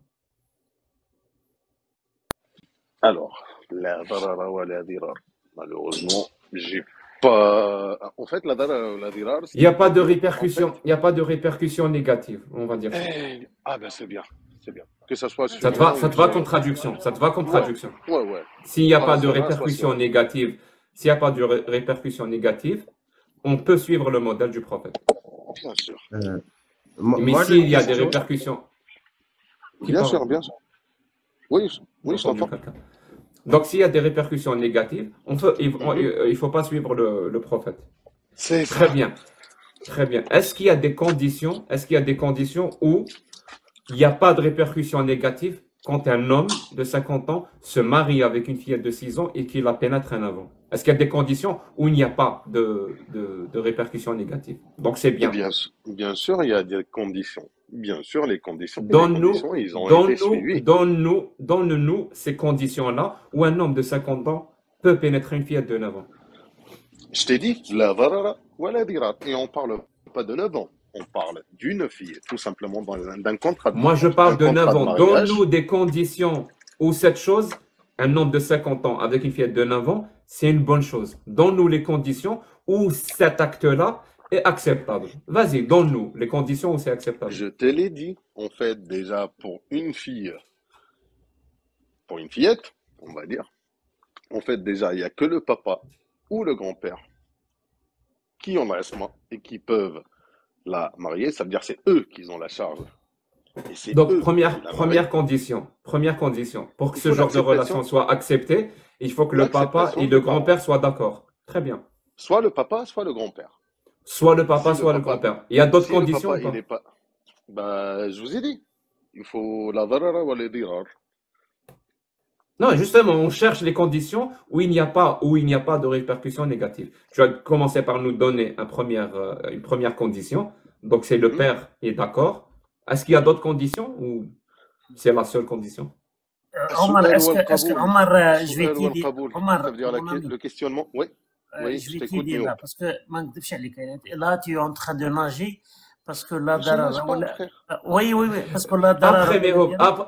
Alors, la darara wa la dirar. Malheureusement, j'ai pas. En fait, la darara wa la dirar, Il n'y a pas de c'est-à-dire, en répercussion, fait, il n'y a pas de répercussion négative, on va dire ça. ah ben c'est bien, c'est bien. Que ça soit Ça sur te va, l'un ça ou te va sur comme l'autre. traduction, ça te va comme Ouais, traduction. ouais. S'il n'y a Soit pas de sur l'un, soit sur répercussion l'autre. négative, s'il n'y a pas de répercussion négative, on peut suivre le modèle du prophète. Bien sûr. Mais Moi, j'ai une s'il y a des question. répercussions, qui Bien parle? sûr, bien sûr. Oui, J'ai oui, je entendu t'entends. quelqu'un. Donc, s'il y a des répercussions négatives, il Mhm. ne faut pas suivre le prophète. C'est Très ça. bien, très bien. Est-ce qu'il y a des conditions, où il n'y a pas de répercussions négatives quand un homme de 50 ans se marie avec une fillette de 6 ans et qu'il la pénètre un avant? Est-ce qu'il y a des conditions où il n'y a pas de répercussions négatives? Donc, c'est bien. Bien sûr, il y a des conditions. Bien sûr, les conditions, Donne-nous, ils ont été suivies. donne-nous ces conditions-là où un homme de 50 ans peut pénétrer une fillette de 9 ans. Je t'ai dit, la darara wa la dirar. Et on parle pas de 9 ans. On parle d'une fille, tout simplement d'un contrat de Moi, je mariage. parle Un de 9 contrat de ans. mariage. Donne-nous des conditions où cette chose, un homme de 50 ans avec une fillette de 9 ans, c'est une bonne chose. Donne-nous les conditions où cet acte-là est acceptable. Vas-y, donne-nous les conditions où c'est acceptable. Je te l'ai dit. On fait déjà pour une fille, pour une fillette, on va dire. En fait, déjà, il n'y a que le papa ou le grand-père qui ont l'asma et qui peuvent la marier. Ça veut dire que c'est eux qui ont la charge. Et c'est Donc, eux qui la marient. première condition, pour que Il ce faut genre de relation l'acceptation. soit acceptée, il faut que le papa L'acceptation et le des parents. grand-père soient d'accord. Très bien. Soit le papa, soit le grand-père. Soit le papa, Si le soit le papa, grand-père. Il y a d'autres si le conditions papa, ou il pas? n'est pas. Bah, je vous ai dit. Il faut la darara wa la dirar. Non, justement, on cherche les conditions où il n'y a pas de répercussions négatives. Tu vas commencer par nous donner une première condition. Donc, c'est le Mhm, père est d'accord. Est-ce qu'il y a mhm. d'autres conditions ou c'est la seule condition? Omar, السؤال est-ce que والقبول. Omar, je vais السؤال t'aider. والقبول. Ça Omar, veut dire mon ami, le questionnement. Oui, oui, je je vais t'écoute, t'aider Mio. là, parce que ما نكذبش عليك. Là, tu es en train de nager, parce que la Je nage darara, pas, ولا- frère. oui, oui, oui, parce que la darara, Après, mais ولا dirar,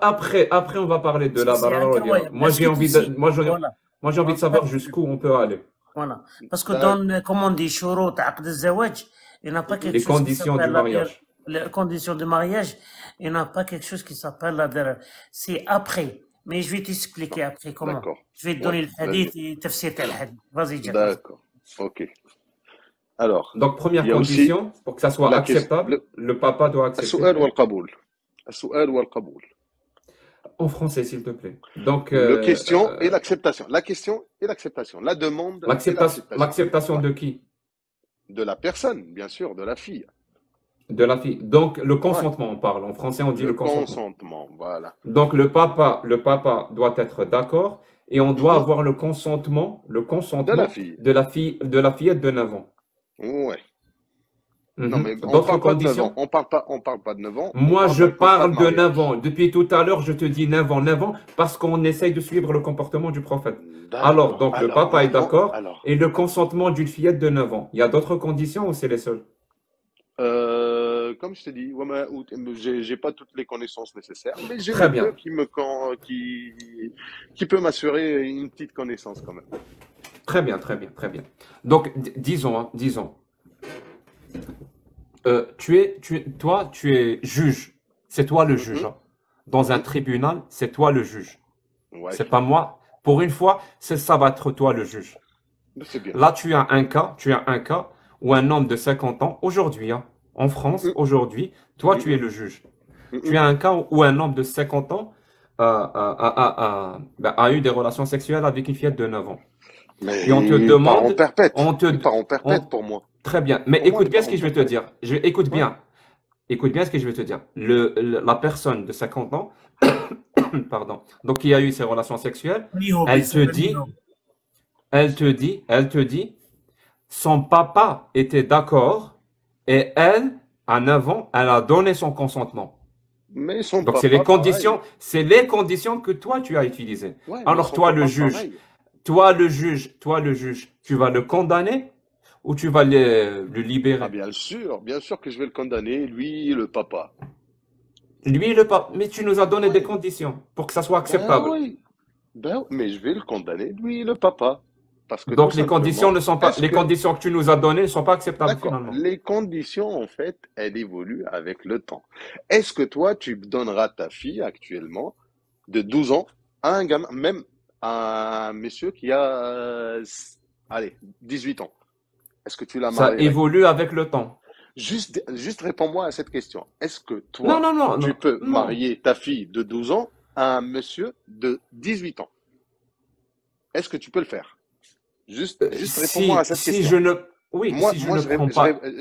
après, on va parler de la c'est un darara wal dirar. kawaïa. Moi, Est-ce j'ai que tu envie sais, de, moi, j'ai envie de savoir jusqu'où on peut aller. voilà, parce que D'accord. dans, comme on dit, شروط عقد الزواج, il n'y a pas quelque Les chose qui conditions du s'appelle mariage. les conditions de mariage, il n'y a pas quelque chose qui s'appelle la darara. C'est après. Mais je vais t'expliquer après comment. D'accord. Je vais te Ouais, donner le vas-y. hadith et tafsir تاع الحديث. Vas-y, Jack. vas-y. D'accord. Ok. Alors, Donc, il première y a aussi condition, pour que ça soit la question. acceptable, le papa doit accepter. السؤال والقبول. السؤال والقبول. En français, s'il te plaît. Donc, Le question et l'acceptation. La question et l'acceptation. La demande et l'acceptation. l'acceptation de qui? De la personne, bien sûr, de la fille. De la fille. Donc, le Ouais. consentement, on parle. En français, on dit le consentement. Consentement, voilà. Donc, le papa doit être d'accord et on doit Mhm. avoir le consentement De la fille. de la fillette de 9 ans. Ouais. Mhm. Non, mais on D'autres parle pas de 9 conditions? ans. On parle pas de 9 ans. Moi, On je d'un contrat parle de 9 mariage. ans. Depuis tout à l'heure, je te dis 9 ans, parce qu'on essaye de suivre le comportement du prophète. Alors, D'accord. donc, le Alors, papa est maintenant, d'accord alors, et le consentement d'une fillette de 9 ans. Il y a d'autres conditions ou c'est les seules? comme je t'ai dit, j'ai pas toutes les connaissances nécessaires, mais j'ai Très le bien. peu qui peut m'assurer une petite connaissance quand même. Très bien, très bien, très bien. Donc, disons, toi, tu es juge. C'est toi le juge. Mhm, Hein. Dans un mhm. tribunal, c'est toi le juge. Ouais, C'est pas moi. Pour une fois, ça va être toi le juge. c'est bien. Là, tu as un cas où un homme de 50 ans, aujourd'hui, hein, en France, Mhm, aujourd'hui, toi, tu mhm, es le juge. Tu mhm. as un cas où un homme de 50 ans a eu des relations sexuelles avec une fillette de 9 ans. Mais Et on te il part en demande, perpète. on te, Il part en perpète on- pour moi. très bien. Mais Pour moi, écoute il bien part ce en que je vais te perpète. dire. Ouais. Écoute bien ce que je vais te dire. La personne de 50 ans, pardon, donc qui a eu ses relations sexuelles, Niho, elle بيسمى te dit, Niho. elle te dit, son papa était d'accord et elle, à 9 ans, elle a donné son consentement. Mais son Donc, papa, pareil. c'est les conditions que toi, tu as utilisées. Ouais, mais Alors, son toi, le papa, juge, pareil. tu vas le condamner ou tu vas le Ah, libérer? bien sûr que je vais le condamner, lui, le papa. Lui, le pape, mais tu nous as donné des Ouais. conditions pour que ça soit Ben acceptable. oui. Ben, mais je vais le condamner, lui, le papa. Parce que tout Donc les conditions simplement, ne sont pas, est-ce les que, conditions que tu nous as données ne sont pas acceptables d'accord, finalement. les conditions, en fait, elles évoluent avec le temps. Est-ce que toi, tu donneras ta fille actuellement de 12 ans à un gamin, même à un monsieur qui a, allez, 18 ans? Est-ce que tu la Ça marierais? évolue avec le temps. Juste réponds-moi à cette question. Est-ce que Non, toi, non, non, tu non, peux non. marier ta fille de 12 ans à un monsieur de 18 ans? Est-ce que tu peux le faire? Juste réponds-moi à cette Si question. je ne, oui, Moi, moi,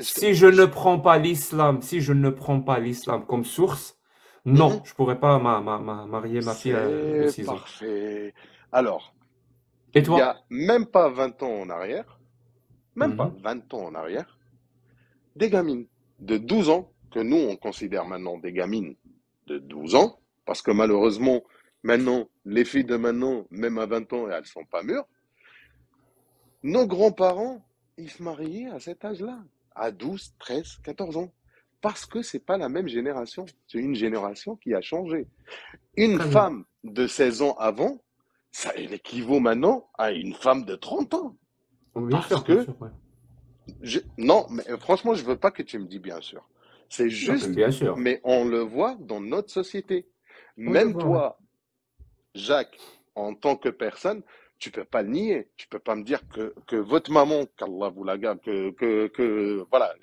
si je ne prends pas l'islam, si je ne prends pas l'islam comme source, non, Mhm. je pourrais pas marier ma fille de C'est 6 ans. parfait. Alors, Et il y toi? a même pas 20 ans en arrière, même pas Mhm. 20 ans en arrière, des gamines de 12 ans, que nous, on considère maintenant des gamines de 12 ans, parce que malheureusement, maintenant, les filles de maintenant, même à 20 ans, elles sont pas mûres. Nos grands-parents, ils se mariaient à cet âge-là, à 12, 13, 14 ans. Parce que c'est pas la même génération. C'est une génération qui a changé. Une Très bien. femme de 16 ans avant, ça elle équivaut maintenant à une femme de 30 ans. Parce Bien que, sûr, ouais. non, mais franchement, je veux pas que tu me dis bien sûr. C'est Non, mais juste, bien sûr. mais on le voit dans notre société. On le Même voit, ouais. toi, Jacques, en tant que personne, tu peux pas le nier. Tu peux pas me dire que votre maman, qu'Allah vous la garde, voilà,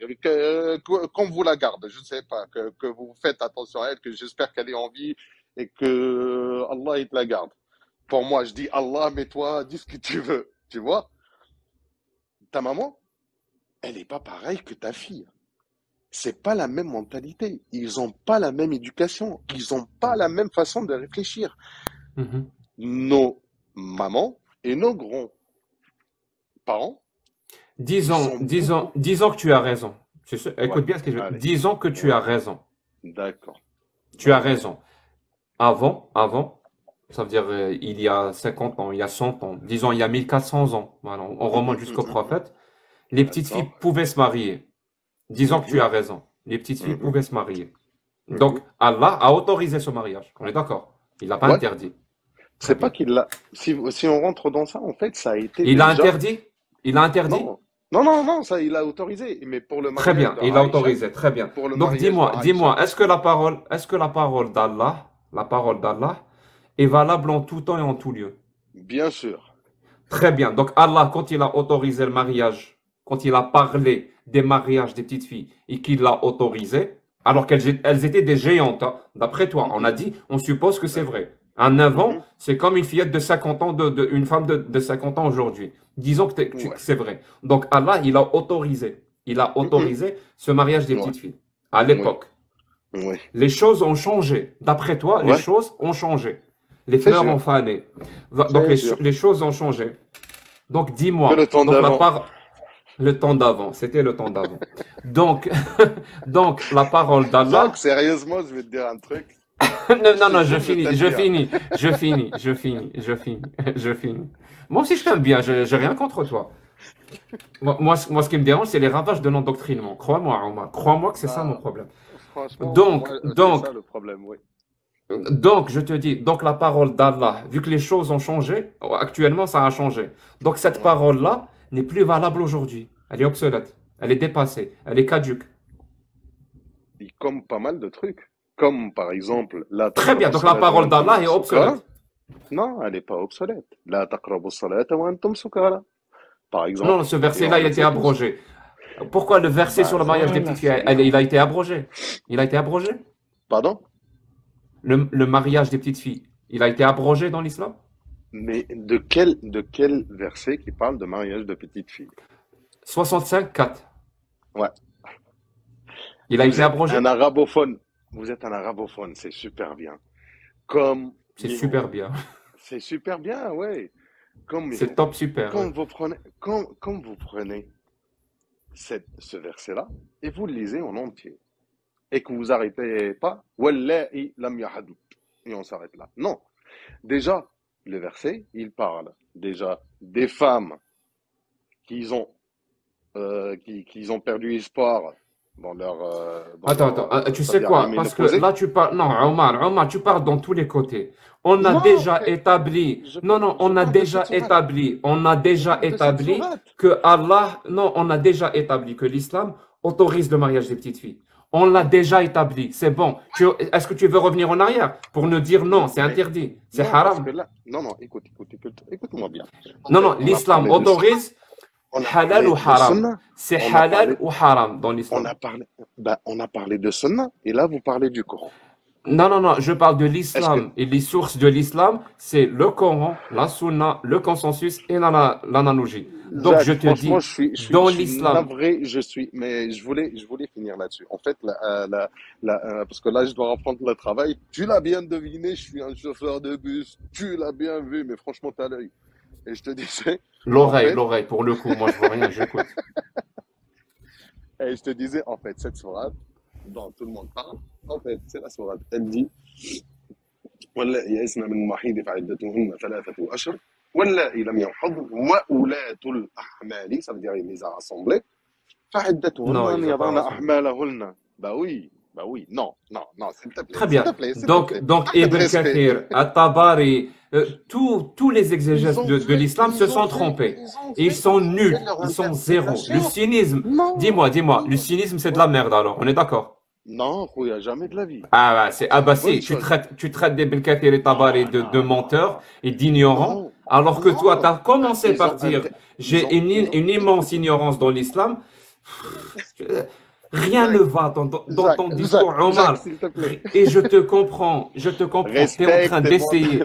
qu'on vous la garde, je sais pas, que vous faites attention à elle, que j'espère qu'elle est en vie et que Allah, il te la garde. Pour moi, je dis Allah, mais toi, dis ce que tu veux. Tu vois? Ta maman, elle est pas pareille que ta fille. C'est pas la même mentalité. Ils ont pas la même éducation. Ils ont pas la même façon de réfléchir. Mhm. Nos mamans et nos grands-parents, ils sont beaucoup. Disons que tu as raison. Ouais, Écoute bien ce que je veux. allez, Disons que tu ouais, as raison. d'accord. Tu as Vas-y. raison. Avant, ça veut dire il y a 50 ans, il y a 100 ans, disons il y a 1400 ans, voilà, on remonte jusqu'au prophète, les petites filles D'accord. pouvaient se marier. Disons que tu Mhm, as raison. Les petites filles mhm, pouvaient se marier. Donc mhm. Allah a autorisé ce mariage. On est d'accord. Il l'a pas Ouais, interdit. Très c'est pas bien. qu'il l'a. Si on rentre dans ça, en fait, ça a été Il a déjà. interdit? Il a interdit? Non, non, ça, il a autorisé. Mais pour le Très mariage bien, de il a Aïcha, autorisé, très bien. pour le Donc mariage de dis-moi, Aïcha, est-ce que la parole d'Allah est valable en tout temps et en tout lieu? bien sûr. Très bien. Donc Allah, quand il a autorisé le mariage, quand il a parlé des mariages des petites filles et qu'il l'a autorisé, alors elles étaient des géantes, hein. D'après toi, on a Mhm, dit, on suppose que c'est d'accord. vrai. Un 9 ans, Mhm, c'est comme une fillette de 50 ans, une femme de 50 ans aujourd'hui. Disons que ouais. c'est vrai. Donc Allah, il a autorisé. Il a Mhm, autorisé ce mariage des ouais. petites filles. À Oui, l'époque, oui. les choses ont changé. D'après toi, les Ouais, choses ont changé. Les c'est fleurs ont sûr. fané. Donc C'est sûr. les choses ont changé. Donc Que le dis-moi, temps d'avant. le temps d'avant, c'était le temps d'avant. Donc, donc la parole Jacques, d'Allah. sérieusement, je vais te dire un truc. Non, Je non, te non, jure, je vais te le dire. je finis, je finis. Moi aussi, je t'aime bien, j'ai rien contre toi. Moi, ce qui me dérange, c'est les ravages de l'endoctrinement. Crois-moi, Omar, crois-moi que c'est ça mon Non, problème. franchement, Donc, moi, c'est donc, ça le problème, oui. je te dis, donc la parole d'Allah, vu que les choses ont changé, actuellement, ça a changé. Donc cette Ouais. parole-là n'est plus valable aujourd'hui. Elle est obsolète, elle est dépassée, elle est caduque. Et comme pas mal de trucs. Comme par exemple, la Très bien, taqrabu donc la salata wa parole antum d'Allah est sukara. obsolète. Non, elle n'est pas obsolète. La taqrabu salata wa antum sukara. Par Non, exemple. ce Et verset-là, on il a le été sait tous. abrogé. Pourquoi le verset Bah sur le mariage des voilà, petites filles, c'est bien. il a été abrogé? Il a été abrogé? Pardon? Le mariage des petites filles, il a été abrogé dans l'islam? Mais de quel verset qui parle de mariage de petite fille? 65-4. Ouais. Il a Vous été êtes un abrogé? arabophone. Vous êtes un arabophone, c'est super bien. Comme, C'est super bien. c'est super bien, ouais. Comme, C'est top super, ouais. quand vous prenez ce verset-là et vous le lisez en entier et que vous arrêtez pas, Wallahi lam yahad, et on s'arrête là. Non. Déjà, le verset, il parle déjà des femmes qui ont perdu espoir Attends, tu sais c'est-à-dire quoi? aimer Parce que l'opposé. là, tu parles. Non, Omar, tu parles dans tous les côtés. On a Non, déjà frère, établi. Non, non, je parle de cette sourate. On a Je déjà parle de cette établi sourate. que Allah. Non, on a déjà établi que l'islam autorise le mariage des petites filles. On l'a déjà établi. C'est bon. Est-ce que tu veux revenir en arrière pour nous dire non, c'est Mais interdit, c'est non, parce que haram? là, non, écoute-moi bien. En Non, fait, non, on a l'islam parlé de sunna, autorise on a halal parlé ou de haram. sunna, C'est on a halal parlé, ou haram dans on l'islam. a parlé, on a parlé de sunna, et là, vous parlez du Coran. Non, non, non, je parle de Est-ce que, l'islam. Et les sources de l'islam, c'est le Coran, la Sunna, le consensus et l'analogie. Donc, Zach, je te franchement, dis, je dans suis l'islam, navré, mais je voulais finir là-dessus. En fait, parce que là, je dois reprendre le travail. Tu l'as bien deviné, je suis un chauffeur de bus. Tu l'as bien vu, mais franchement, t'as l'œil. Et je te disais, en fait, l'oreille, pour le coup, moi, je vois rien, j'écoute. et je te disais, en fait, cette sourate dont tout le monde parle, en fait, c'est la sourate. Elle dit, واللائي يئسن من المحيض فعدتهن 3 أشهر واللائي لم يحضن وأولاة الأحمال, ça veut dire il les a rassemblés, فعدتهن Non, il أن les a pas يضعن rassemblés. أحمالهن. Bah oui, non, Très bien. s'il te plaît, Donc un peu de Ibn respect. Kathir, At-Tabari, tous les exégètes de l'islam se sont trompés. Et ils sont C'est nuls, leur ils sont zéro. Le interprétation. cynisme, Non, dis-moi, le non, cynisme, c'est de la merde alors, on est d'accord? non, il n'y a jamais de la vie. Ah, ouais, C'est une si, bonne chose. tu traites des Belkacem et Tabari Non, de non, menteurs et d'ignorants, non, alors que toi, tu non. as commencé Ils par ont, dire, ils ont, j'ai ils ont, une immense ignorance dans l'islam. Rien ne Zach, va dans ton discours, Zach, Omar. s'il te plaît. Et je te comprends. T'es en train Respecte d'essayer,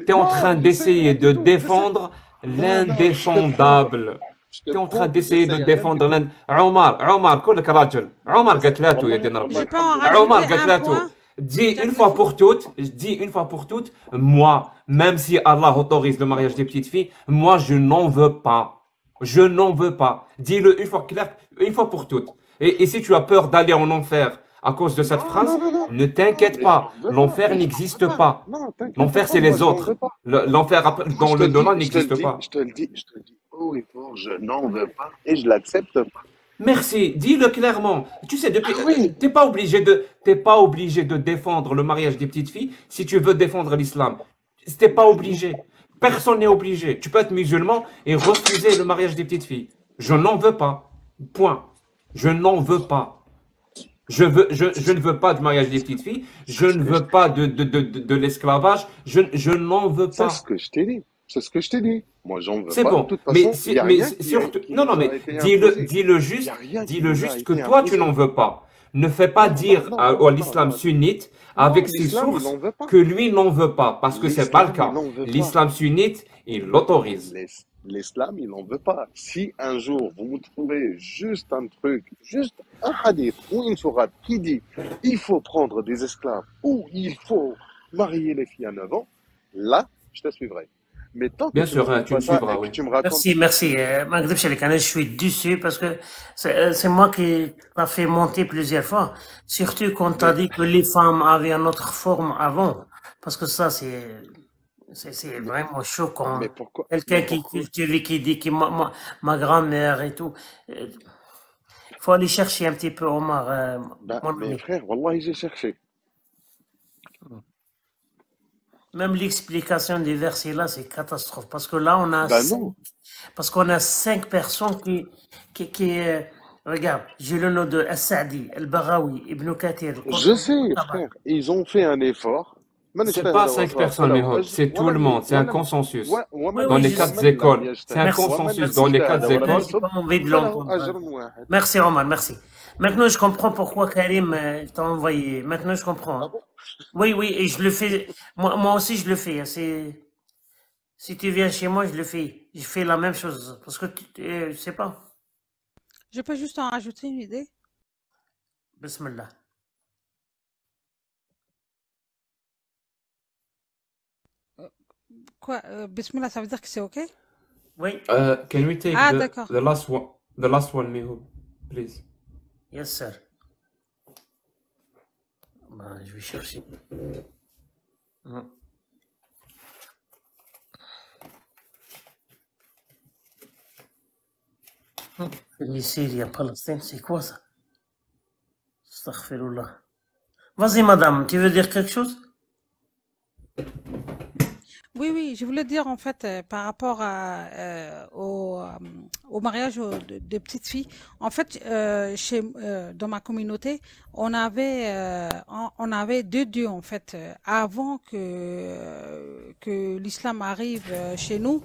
t'es en train Non, j'essaie d'essayer rien de du tout. défendre Je te promets. l'indéfendable. Je te T'es en train promets, d'essayer de j'essaie rien du défendre tout. Omar, كلك راجل. عمر قالت لا تو يا والله دين والله ربي. Je peux en الحمد لله. Omar rajouter un Gatlato, point, dis Jack une le fois Fou? pour toutes, moi, même si Allah autorise le mariage des petites filles, moi je n'en veux pas. Je n'en veux pas. Dis-le une fois clair, une fois pour toutes. Et si tu as peur d'aller en enfer à cause de cette phrase, Non. ne t'inquiète Mais je pas. n'en veux pas. L'enfer Mais je n'en veux n'existe pas. pas. Non, t'inquiète L'enfer, pas, c'est moi les je n'en veux autres. pas. L'enfer Moi je te le delà dis, n'existe pas. je te le dis haut et fort, je n'en veux pas et je l'accepte pas. Merci, dis-le clairement. Tu sais, Ah oui. t'es pas obligé de défendre le mariage des petites filles si tu veux défendre l'islam. T'es pas obligé. Personne n'est obligé. Tu peux être musulman et refuser le mariage des petites filles. Je n'en veux pas. Point. Je n'en veux pas. Je ne veux pas de mariage des petites filles. Je C'est ce ne que je veux pas de l'esclavage. Je n'en veux C'est ce pas. que je t'ai dit. C'est ce que je t'ai dit. Moi, j'en veux C'est pas. De bon, toute façon, il n'y a rien surtout, qui non, nous non, a mais été imposé. Il n'y a rien qui dis-le nous a juste que été toi tu imposé. n'en veux pas. Ne fais pas dire à l'islam Non. sunnite Non, avec ses l'islam, il sources n'en veut pas. que lui n'en veut pas, parce que c'est pas le L'islam, il cas. n'en veut pas. L'islam sunnite, il l'autorise. L'islam, il n'en veut pas. Si un jour, vous me trouvez juste un truc, juste un hadith ou une sourate qui dit il faut prendre des esclaves ou il faut marier les filles à 9 ans, là, je te suivrai. Mais tant que Bien tu me sûr, trouves tu pas me ça suivras, et que oui. tu me racontes... Merci. ما نكذبش عليك, je suis déçu parce que c'est moi qui t'a fait monter plusieurs fois. Surtout quand t'as Mais, dit que les femmes avaient une autre forme avant. Parce que ça, c'est mais, vraiment choquant. mais pourquoi? Quelqu'un qui cultive, qui dit que ma grand-mère et tout. Il faut aller chercher un petit peu, Omar, mon Mais ami. frère, wallahi, j'ai cherché. Même l'explication des versets là, c'est catastrophe. Parce que là, Non. on a 5 personnes qui regarde, j'ai le nom de As-Sa'di, Al-Baghawi, Ibn Kathir, Je sais, frère. Ils ont fait un effort. C'est pas 5 personnes, mais c'est tout le monde, c'est un consensus. Dans les 4 écoles, c'est un Merci. consensus dans les 4 écoles. J'ai pas envie de l'entendre. Merci, Omar, merci. Maintenant, je comprends pourquoi Karim t'a envoyé. Maintenant, je comprends. Ah bon? Oui, et je le fais. Moi aussi, je le fais. Si tu viens chez moi, je le fais. Je fais la même chose. Parce que je sais pas. Je peux juste en rajouter une idée? Bismillah. Quoi? Bismillah, ça veut dire que c'est OK? Oui. Can we take d'accord. the last one, Mihoud, please? Yes, sir. Je vais chercher. Les Syriens, Palestine, c'est quoi ça? Astaghfirullah. Vas-y, madame, tu veux dire quelque chose? Oui, je voulais dire en fait par rapport au mariage de petites filles. En fait, dans ma communauté, on avait deux dieux en fait. Avant que l'islam arrive chez nous,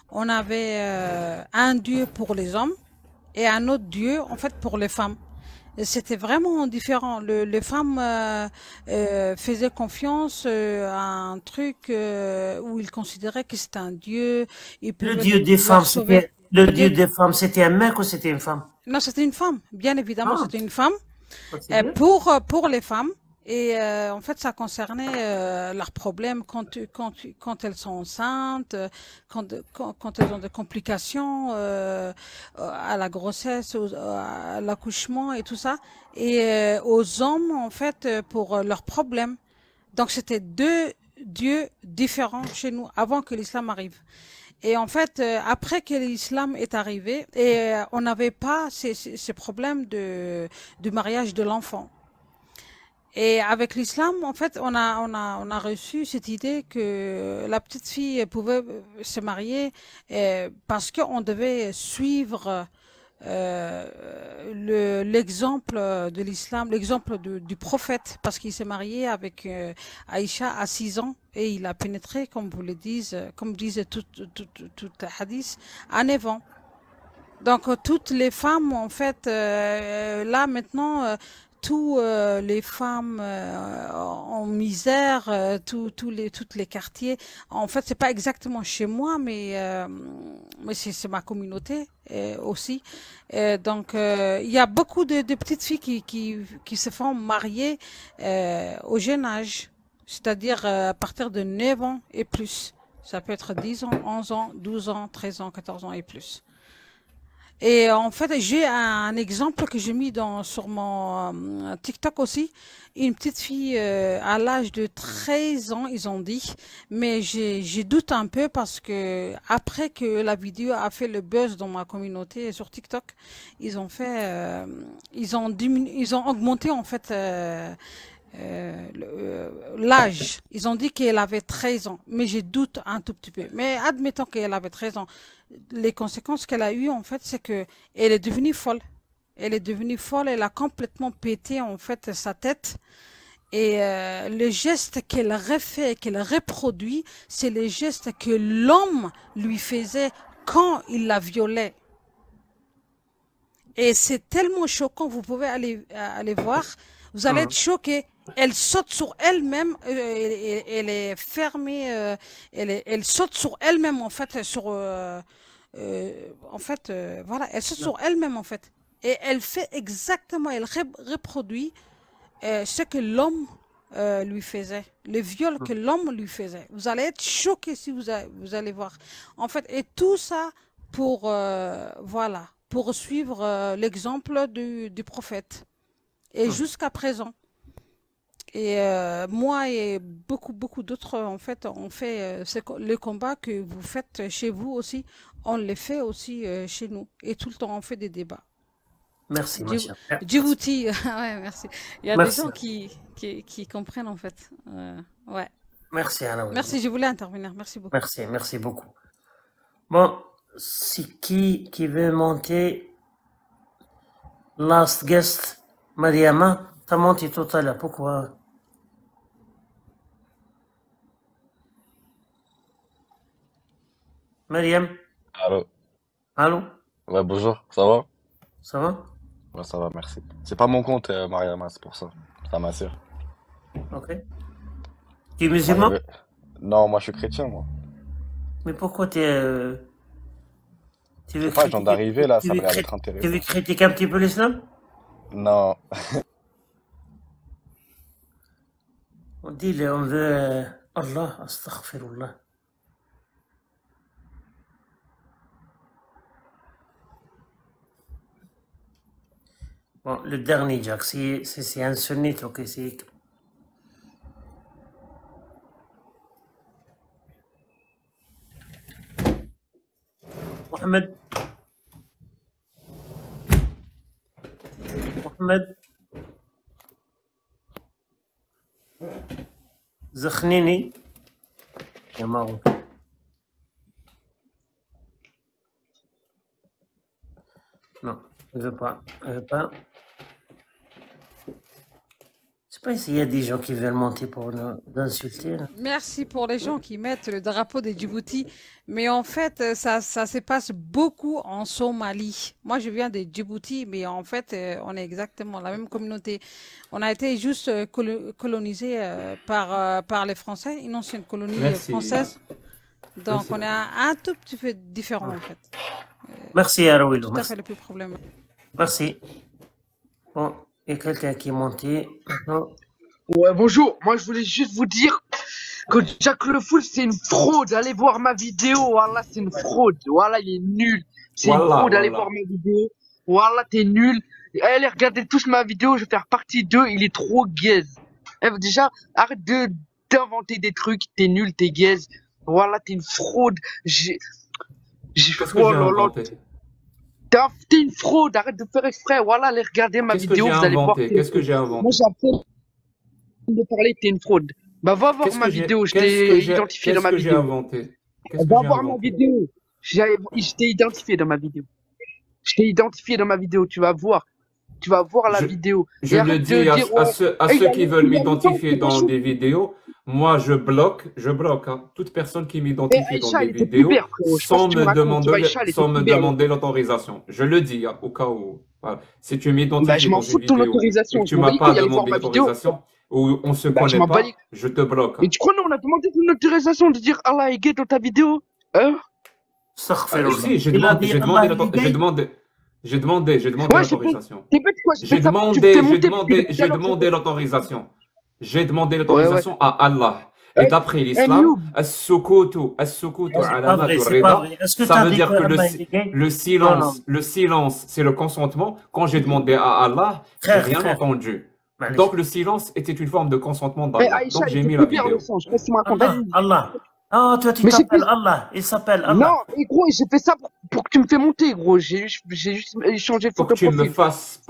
on avait un dieu pour les hommes et un autre dieu en fait pour les femmes. Et c'était vraiment différent. Les femmes faisaient confiance à un truc où ils considéraient que c'était un dieu. Ils Le pouvaient dieu des leur femmes, sauver. le Le dieu dieu... des femmes, c'était un mec ou c'était une femme? Non, c'était une femme. Bien évidemment, Ah, c'était une femme. c'est bien. Pour les femmes. Et en fait, ça concernait leurs problèmes quand elles sont enceintes, quand elles ont des complications à la grossesse, à l'accouchement et tout ça. Et aux hommes, en fait, pour leurs problèmes. Donc, c'était deux dieux différents chez nous avant que l'islam arrive. Et en fait, après que l'islam est arrivé, et on n'avait pas ces problèmes du mariage de l'enfant. Et avec l'islam, en fait, on a reçu cette idée que la petite fille pouvait se marier parce qu'on devait suivre l'exemple de l'islam, l'exemple du prophète, parce qu'il s'est marié avec Aïcha à 6 ans et il a pénétré, comme vous le dites, comme disait tout hadith, à 9 ans. Donc toutes les femmes, en fait, là maintenant, tous les femmes en misère, toutes les quartiers. En fait, c'est pas exactement chez moi, mais c'est ma communauté aussi. Donc, il y a beaucoup de petites filles qui se font marier au jeune âge, c'est-à-dire à partir de 9 ans et plus. Ça peut être 10 ans, 11 ans, 12 ans, 13 ans, 14 ans et plus. Et en fait, j'ai un exemple que j'ai mis sur mon TikTok aussi. Une petite fille à l'âge de 13 ans, ils ont dit. Mais j'ai doute un peu parce que après que la vidéo a fait le buzz dans ma communauté sur TikTok, ils ont fait, ils ont augmenté en fait l'âge. Ils ont dit qu'elle avait 13 ans, mais j'ai doute un tout petit peu. Mais admettons qu'elle avait 13 ans. Les conséquences qu'elle a eues, en fait, c'est que elle est devenue folle. Elle est devenue folle, elle a complètement pété, en fait, sa tête. Et le geste qu'elle refait, qu'elle reproduit, c'est les gestes que l'homme lui faisait quand il la violait. Et c'est tellement choquant, vous pouvez aller voir, vous allez être choqués. Elle saute sur elle-même, elle est fermée, elle saute sur elle-même en fait, voilà, elle saute sur elle-même en fait. Et elle fait exactement, elle reproduit ce que l'homme lui faisait, le viol que l'homme lui faisait. Vous allez être choqués si vous allez voir. En fait, et tout ça pour, voilà, pour suivre l'exemple du prophète. Et jusqu'à présent. Et moi et beaucoup d'autres, en fait, on fait le combat que vous faites chez vous aussi, on le fait aussi chez nous. Et tout le temps, on fait des débats. Merci, ma chère. Djibouti, ouais, merci. Il y a des gens qui comprennent, en fait. Ouais. Merci, Anna. Merci, je voulais intervenir. Merci beaucoup. Merci beaucoup. Bon, c'est qui veut monter? Last guest, Mariama, t'as monté tout à l'heure, pourquoi? Mariam? Allô? Allô? Ouais, bonjour, ça va? Ça va? Ouais, ça va, merci. C'est pas mon compte, Mariama, c'est pour ça. C'est à ma sœur. Ok. Tu es musulman? Non, moi je suis chrétien, moi. Mais pourquoi tu veux pas, je viens d'arriver là, ça va être intéressant. Tu veux critiquer un petit peu l'islam? Non. On dit, on veut Allah, astaghfirullah. Bon, le dernier Jack, c'est un sunnite, ok, c'est... Mohamed. Zakhnini. Il y a Maroc. Non, je veux pas. Je veux pas. Je sais pas s'il y a des gens qui veulent monter pour nous insulter. Merci pour les gens qui mettent le drapeau des Djibouti. Mais en fait, ça se passe beaucoup en Somalie. Moi, je viens de Djibouti, mais en fait, on est exactement la même communauté. On a été juste colonisé par les Français, une ancienne colonie française. Donc, on est un tout petit peu différent, en fait. Merci, Arouilou. Tout à fait le plus problème. Merci. Bon, il y a quelqu'un qui est monté. Ouais, bonjour. Moi, je voulais juste vous dire que Jack Le Fool, c'est une fraude. Allez voir ma vidéo. Voilà, c'est une fraude. Voilà, il est nul. C'est une fraude. Allez voir ma vidéo. Voilà, t'es nul. Allez, regardez tous ma vidéo. Je vais faire partie 2. Il est trop gaze. Déjà, arrête d'inventer des trucs. T'es nul, t'es gaze. Voilà, t'es une fraude. Qu'est-ce que j'ai inventé? T'es une fraude. Arrête de faire exprès. Voilà, allez regarder ma vidéo. Vous allez voir. Qu'est-ce que j'ai inventé? Moi, j'ai de parler, t'es une fraude. Bah, va voir ma vidéo, je t'ai identifié dans ma vidéo. Va voir ma vidéo. Je t'ai identifié dans ma vidéo. Je t'ai identifié dans ma vidéo, tu vas voir. Tu vas voir la vidéo. Je le dis à ceux qui veulent m'identifier dans des vidéos, moi je bloque hein, toute personne qui m'identifie dans des vidéos sans me demander l'autorisation. Je le dis hein, au cas où. Voilà. Si tu m'identifies dans une vidéo et que tu m'as pas demandé l'autorisation, ou on se connaît pas, je te bloque. Et tu crois, nous, on a demandé une autorisation de dire Allah est gay dans ta vidéo? Hein? Si, j'ai demandé l'autorisation. J'ai demandé l'autorisation. J'ai demandé l'autorisation à Allah. Et d'après l'islam, ça veut dire que le silence, c'est le consentement. Quand j'ai demandé à Allah, j'ai rien entendu. Donc le silence était une forme de consentement d'Allah. Donc j'ai mis la vidéo. Allah. Ah, toi tu t'appelles Allah. Il s'appelle Allah. Non, et gros, j'ai fait ça pour que tu me fais monter, gros. J'ai juste échangé pour que tu me fasses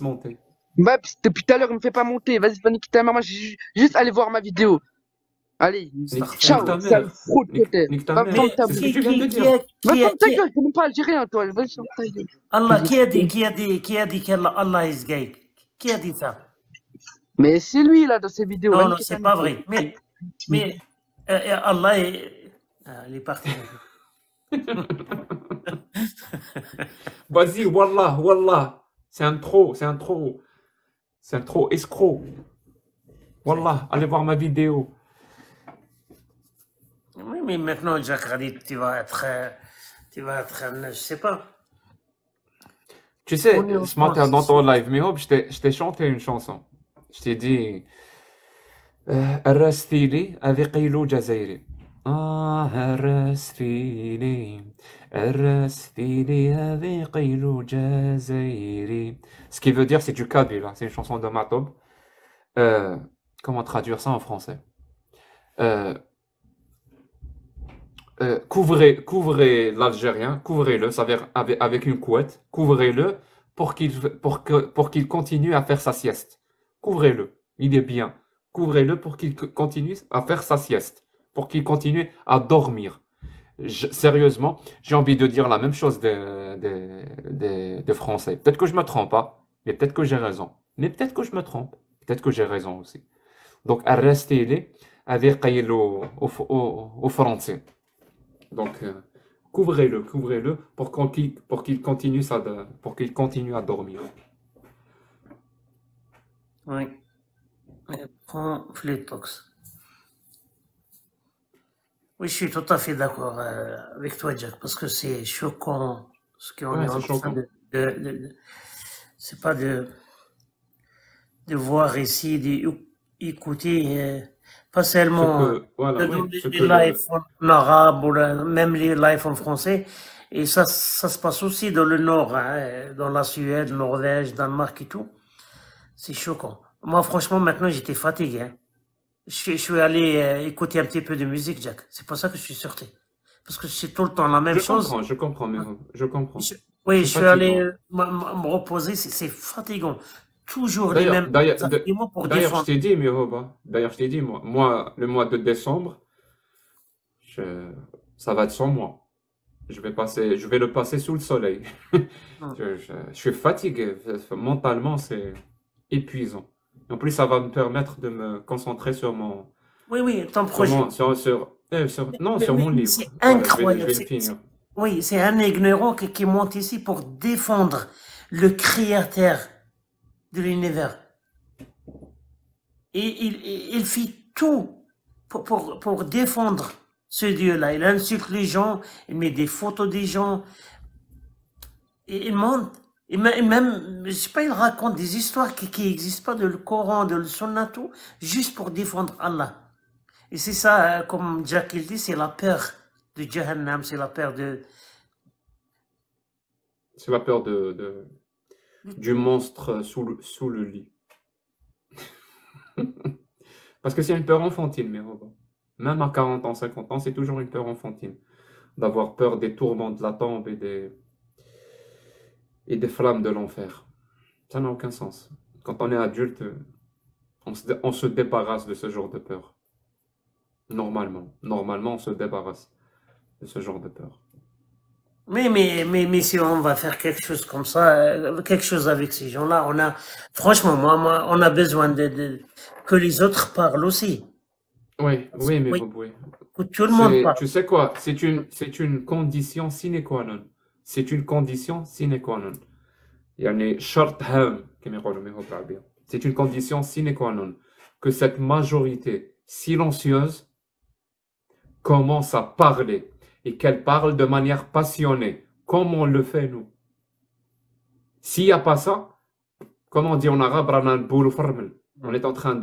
monter. Bah, depuis tout à l'heure, il me fait pas monter. Vas-y, va niquer ta maman. Juste aller voir ma vidéo. Allez, ciao, sale fraude peut-être. Va me tendre ta gueule. Va me tendre ta gueule, t'es même pas algérien, toi. Vas-y, tendre ta gueule. Allah, qui a dit qu'Allah est gay? Qui a dit ça? Mais c'est lui, là, dans ses vidéos. Non, c'est pas vrai. Mais Allah est... il est parti. Vas-y, wallah. C'est un trop escroc. Wallah, allez voir ma vidéo. Oui, mais maintenant, Jack Khalid, tu vas être, je sais pas. Tu sais, ce matin dans ton live, Mihob, je t'ai chanté une chanson. Je t'ai dit Arrastili avec Kailo Jazairi. Arrastili avec Kailo Jazairi. Ce qui veut dire, c'est du kabyle, c'est une chanson de Matob. Comment traduire ça en français? Couvrez l'Algérien, couvrez-le, ça veut dire avec une couette, couvrez-le pour qu'il continue à faire sa sieste. Couvrez-le, il est bien. Couvrez-le pour qu'il continue à faire sa sieste, pour qu'il continue à dormir. Sérieusement, j'ai envie de dire la même chose des Français. Peut-être que je me trompe pas, mais peut-être que j'ai raison. Mais peut-être que je me trompe, peut-être que j'ai raison aussi. Donc, restez-les avec au français. Donc, couvrez-le pour qu'il continue à dormir. Oui. Prends Fletox. Oui, je suis tout à fait d'accord avec toi, Jack, parce que c'est choquant ce qu'on est en train c'est pas de voir ici, d'écouter. Pas seulement les lives en arabe ou même les lives en français. Et ça se passe aussi dans le nord, hein, dans la Suède, Norvège, Danemark et tout. C'est choquant. Moi, franchement, maintenant, j'étais fatigué. Hein. Je suis allé écouter un petit peu de musique, Jack. C'est pour ça que je suis sorti. Parce que c'est tout le temps la même chose. Je comprends. Oui, je suis allé me reposer. C'est fatigant. toujours les mêmes arguments pour d'ailleurs, je défendre. t'ai dit, Miroba, d'ailleurs, je t'ai dit, moi, le mois de décembre, ça va être sans moi. Je vais le passer sous le soleil. Hmm. Je suis fatigué. Mentalement, c'est épuisant. En plus, ça va me permettre de me concentrer sur mon, Oui, ton sur projet. mon, non, sur mon livre. C'est Voilà, je incroyable. vais le finir. Oui, c'est un ignorant qui monte ici pour défendre le créateur de l'univers. Et il fait tout pour défendre ce Dieu-là. Il insulte les gens, il met des photos des gens, et il monte. Et même, je sais pas, il raconte des histoires qui n'existent pas de le Coran, de le Sunna, tout, juste pour défendre Allah. Et c'est ça, comme Jack il dit, c'est la peur de Jahannam, c'est la peur de... C'est la peur du monstre sous le lit. Parce que c'est une peur enfantine, Miroba. Même à 40 ans, 50 ans, c'est toujours une peur enfantine. D'avoir peur des tourments de la tombe et des flammes de l'enfer. Ça n'a aucun sens. Quand on est adulte, on se débarrasse de ce genre de peur. Normalement, on se débarrasse de ce genre de peur. Mais si on va faire quelque chose comme ça, quelque chose avec ces gens-là, franchement, moi, on a besoin que les autres parlent aussi. Oui, mais Oui, oui. que tout le monde parle. Tu sais quoi? C'est une condition sine qua non. C'est une condition sine qua non. يعني شرط هام كما يقولوا ميهو بالعربية. C'est une condition sine qua non que cette majorité silencieuse commence à parler et qu'elle parle de manière passionnée, comme on le fait nous. S'il n'y a pas ça, comme on dit en arabe, on est en train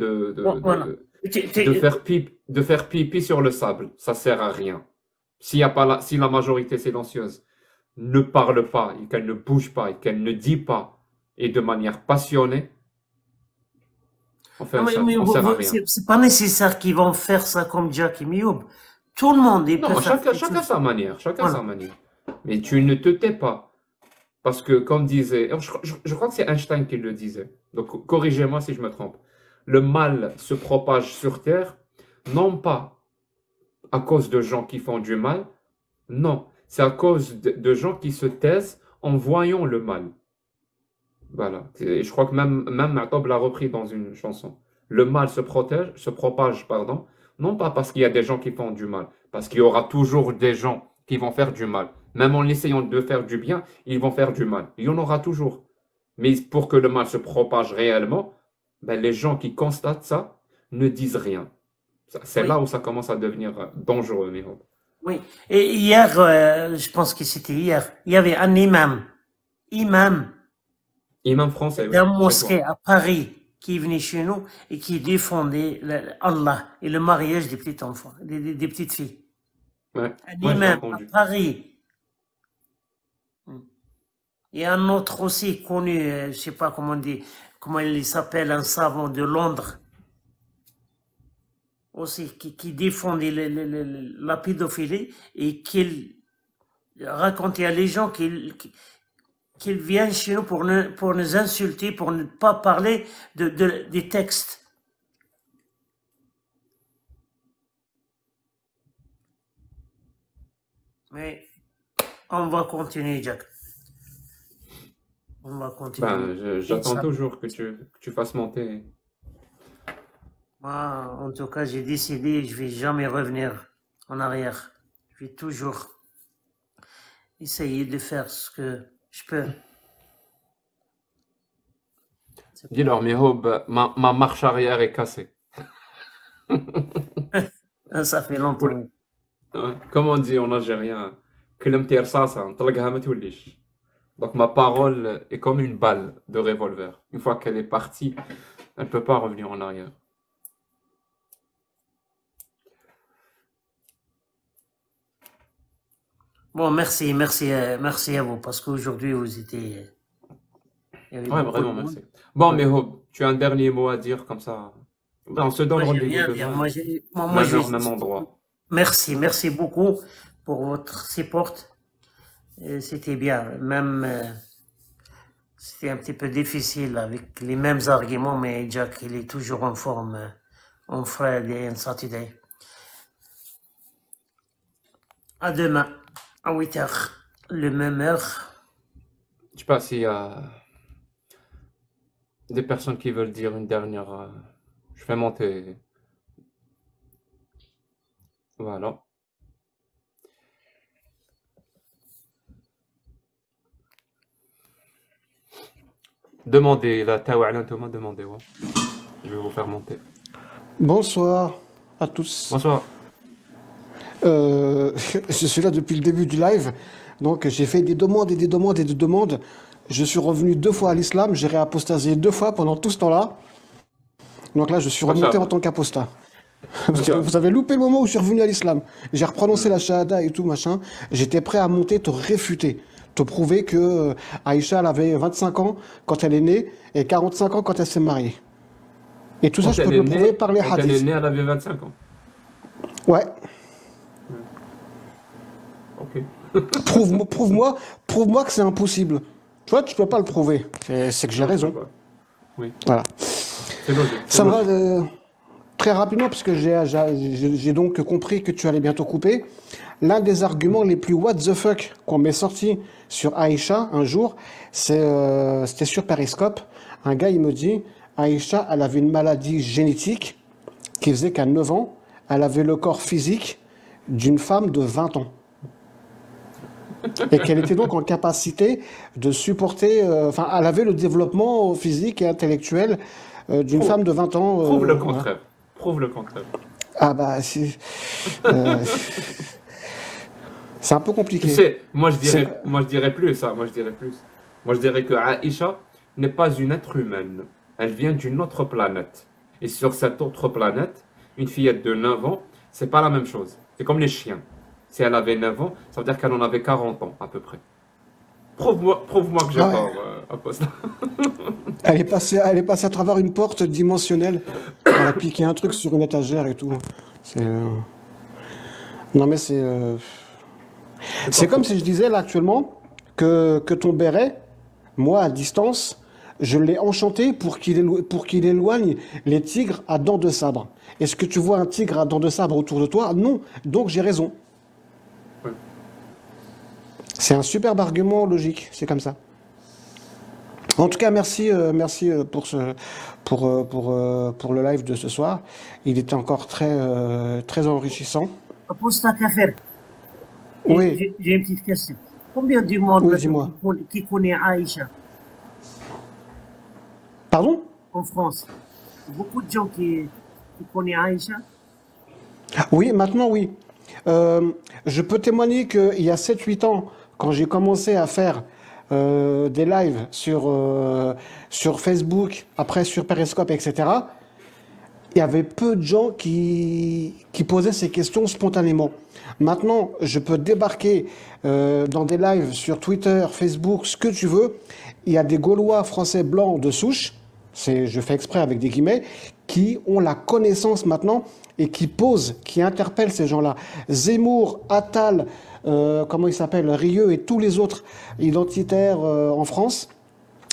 Voilà. de faire pipi sur le sable. Ça sert à rien. Si la majorité silencieuse ne parle pas et qu'elle ne bouge pas et qu'elle ne dit pas et de manière passionnée, enfin, on sert à rien. C'est pas nécessaire qu'ils vont faire ça comme Jack et Mioub. Tout le monde, il peut Non, faire chacun sa manière, chacun Voilà. sa manière. Mais tu ne te tais pas. Parce que, comme disait, je crois que c'est Einstein qui le disait. Donc, corrigez-moi si je me trompe. Le mal se propage sur Terre, non pas à cause de gens qui font du mal, non, c'est à cause de gens qui se taisent en voyant le mal. Voilà. Et je crois que même Ma'tob l'a repris dans une chanson. Le mal se propage, pardon, non pas parce qu'il y a des gens qui font du mal, parce qu'il y aura toujours des gens qui vont faire du mal. Même en essayant de faire du bien, ils vont faire du mal. Il y en aura toujours. Mais pour que le mal se propage réellement, ben, les gens qui constatent ça ne disent rien. C'est Oui. là où ça commence à devenir dangereux, Miho. Oui. Et hier, je pense que c'était hier, il y avait un imam Imam français, oui, d'un chez toi. mosquée à Paris qui venait chez nous et qui défendait Allah et le mariage des petits enfants, des petites filles. Ouais, Un j'ai imam à entendu. Paris. Et un autre aussi connu, je sais pas comment on dit, comment il s'appelle, un savant de Londres, aussi, qui défendait la pédophilie et qu'il racontait à les gens qu'il vient chez nous pour nous insulter, pour ne pas parler des textes. Mais on va continuer, Jack. On va continuer. Ben, j'attends toujours que tu fasses monter. Moi, en tout cas, j'ai décidé, je vais jamais revenir en arrière. Je vais toujours essayer de faire ce que je peux. Dis-leur, Miho, ma marche arrière est cassée. Ça fait longtemps. Ouais. Comme on dit en algérien, كلمتي رصاصة نطلقها ما توليش. Donc ma parole est comme une balle de revolver. Une fois qu'elle est partie, elle ne peut pas revenir en arrière. Bon, merci à vous, parce qu'aujourd'hui, vous étiez... il y avait Ouais, beaucoup vraiment, de monde. merci. Bon, Miho, tu as un dernier mot à dire comme ça? Ben, on se donne Moi, j'ai rendez-vous rien à dire. demain. Moi, Même je heure, même endroit. Merci beaucoup pour votre support. C'était bien. Même C'était un petit peu difficile avec les mêmes arguments, mais Jack, il est toujours en forme. On Friday and Saturday. À demain, à 8h, le même heure. Je sais pas s'il y a des personnes qui veulent dire une dernière. Je fais monter. Voilà. Demandez, la Taouala Thomas, demandez. Ouais. Je vais vous faire monter. Bonsoir à tous. Bonsoir. Je suis là depuis le début du live, donc j'ai fait des demandes et des demandes et des demandes. Je suis revenu 2 fois à l'islam, j'ai réapostasié 2 fois pendant tout ce temps-là. Donc là, je suis remonté en tant qu'apostat. Vous avez loupé le moment où je suis revenu à l'islam. J'ai reprononcé la shahada et tout, machin. J'étais prêt à monter, te réfuter. Te prouver que Aïcha, elle avait 25 ans quand elle est née et 45 ans quand elle s'est mariée. Et tout ça, je peux le prouver par les hadiths. Quand elle est née, elle avait 25 ans. Ouais. Ok. Prouve-moi que c'est impossible. Tu vois, tu peux pas le prouver. C'est que j'ai raison. Oui. Voilà. C'est logique. Ça va très rapidement, parce que j'ai donc compris que tu allais bientôt couper. L'un des arguments les plus what the fuck qu'on m'est sorti sur Aïcha un jour, c'était sur Periscope. Un gars, il me dit, Aïcha, elle avait une maladie génétique qui faisait qu'à 9 ans, elle avait le corps physique d'une femme de 20 ans. Et qu'elle était donc en capacité de supporter... Enfin, elle avait le développement physique et intellectuel d'une femme de 20 ans. Prouve le contraire. Voilà. Prouve le contraire. Ah bah, c'est un peu compliqué. Tu sais, moi je dirais plus ça. Moi je dirais que Aïcha n'est pas une être humaine. Elle vient d'une autre planète. Et sur cette autre planète, une fillette de 9 ans, c'est pas la même chose. C'est comme les chiens. Si elle avait 9 ans, ça veut dire qu'elle en avait 40 ans, à peu près. Prouve-moi que j'ai tort, apostat. Elle est passée à travers une porte dimensionnelle. Elle a piqué un truc sur une étagère et tout. Non mais c'est comme si je disais là actuellement que ton béret, moi à distance, je l'ai enchanté pour qu'il éloigne les tigres à dents de sabre. Est-ce que tu vois un tigre à dents de sabre autour de toi? Non. Donc j'ai raison. C'est un superbe argument logique, c'est comme ça. En tout cas, merci pour le live de ce soir. Il était encore très enrichissant. Apostat Kafir. Oui. J'ai une petite question. Combien du monde qui connaît Aïcha? Pardon? En France. Beaucoup de gens qui connaissent Aïcha? Oui, maintenant oui. Je peux témoigner qu'il y a 7-8 ans, quand j'ai commencé à faire des lives sur Facebook, après sur Periscope, etc., il y avait peu de gens qui posaient ces questions spontanément. Maintenant, je peux débarquer dans des lives sur Twitter, Facebook, ce que tu veux. Il y a des Gaulois français blancs de souche, je fais exprès avec des guillemets, qui ont la connaissance maintenant et qui posent, qui interpellent ces gens-là. Zemmour, Attal, comment il s'appelle, Rieu et tous les autres identitaires en France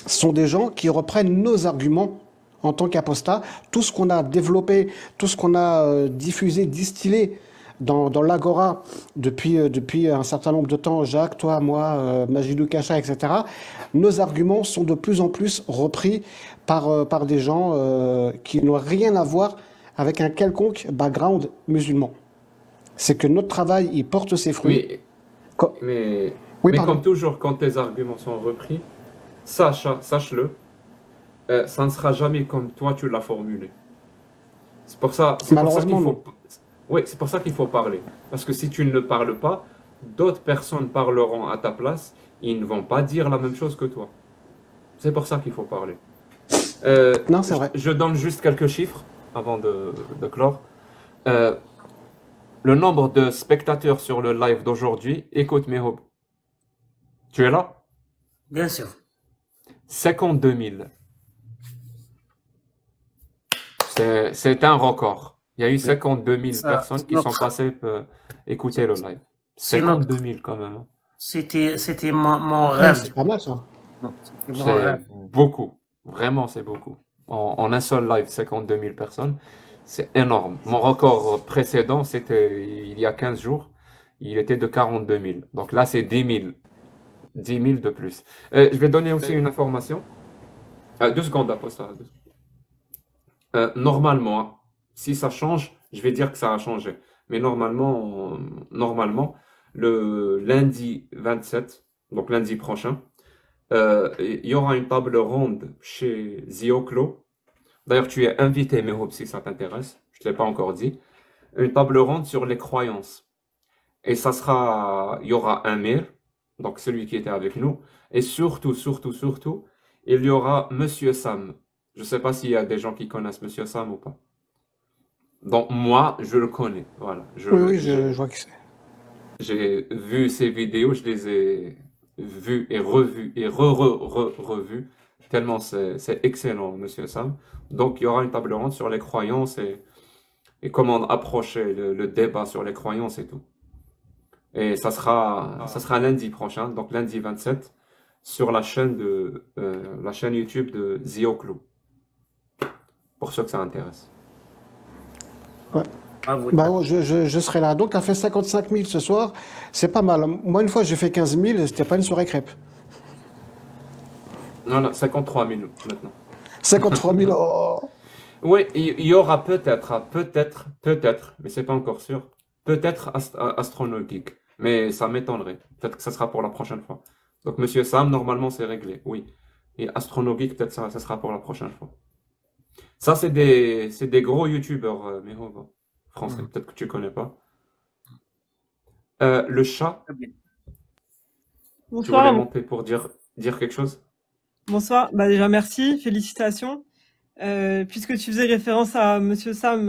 sont des gens qui reprennent nos arguments en tant qu'apostat. Tout ce qu'on a développé, tout ce qu'on a diffusé, distillé dans l'Agora depuis un certain nombre de temps, Jacques, toi, moi, Majidou Kacha, etc., nos arguments sont de plus en plus repris par des gens qui n'ont rien à voir avec un quelconque background musulman. C'est que notre travail, il porte ses fruits. Mais comme toujours, quand tes arguments sont repris, sache-le, ça ne sera jamais comme toi tu l'as formulé. C'est pour ça qu'il faut... Oui, c'est pour ça qu'il faut parler. Parce que si tu ne parles pas, d'autres personnes parleront à ta place, ils ne vont pas dire la même chose que toi. C'est pour ça qu'il faut parler. Non, c'est vrai. Je donne juste quelques chiffres avant de clore. Le nombre de spectateurs sur le live d'aujourd'hui, écoute Mehob. Tu es là? Bien sûr. 52 000. C'est un record. Il y a eu 52 000 personnes qui sont passées écouter le live. 52 000 quand même. C'était mon rêve. C'est pas mal ça. Non, C'est beaucoup. Vraiment, c'est beaucoup. En un seul live, 52 000 personnes, c'est énorme. Mon record précédent, c'était il y a 15 jours. Il était de 42 000. Donc là, c'est 10 000. 10 000 de plus. Je vais donner aussi une information. 2 secondes, Aposta. Normalement, si ça change, je vais dire que ça a changé. Mais normalement, le lundi 27, donc lundi prochain, il y aura une table ronde chez Zioclo. D'ailleurs, tu es invité, Mehoub, si ça t'intéresse. Je ne te l'ai pas encore dit. Une table ronde sur les croyances. Et il y aura un maire, donc celui qui était avec nous. Et surtout, il y aura Monsieur Sam. Je ne sais pas s'il y a des gens qui connaissent Monsieur Sam ou pas. Donc moi, je le connais. Voilà. Oui, je vois que c'est. J'ai vu ses vidéos, je les ai vues et revues et revues. Tellement c'est excellent, Monsieur Sam. Donc il y aura une table ronde sur les croyances et comment approcher le débat sur les croyances et tout. Et ça sera lundi prochain, donc lundi 27, sur la chaîne YouTube de Zioclo. Pour ceux que ça intéresse. Ouais. Bah, je serai là. Donc, tu as fait 55 000 ce soir. C'est pas mal. Moi, une fois, j'ai fait 15 000. C'était pas une soirée crêpe. Non, 53 000 maintenant. 53 000. Oh. Oui, il y aura peut-être, mais c'est pas encore sûr. Peut-être Astronautiques. Mais ça m'étonnerait. Peut-être que ça sera pour la prochaine fois. Donc, Monsieur Sam, normalement, c'est réglé. Oui. Et Astronautiques, peut-être ça sera pour la prochaine fois. Ça, c'est des gros youtubeurs, français. Peut-être que tu connais pas. Le chat. Bonsoir. Tu voulais monter pour dire quelque chose? Bonsoir. Bah déjà, merci. Félicitations. Puisque tu faisais référence à Monsieur Sam,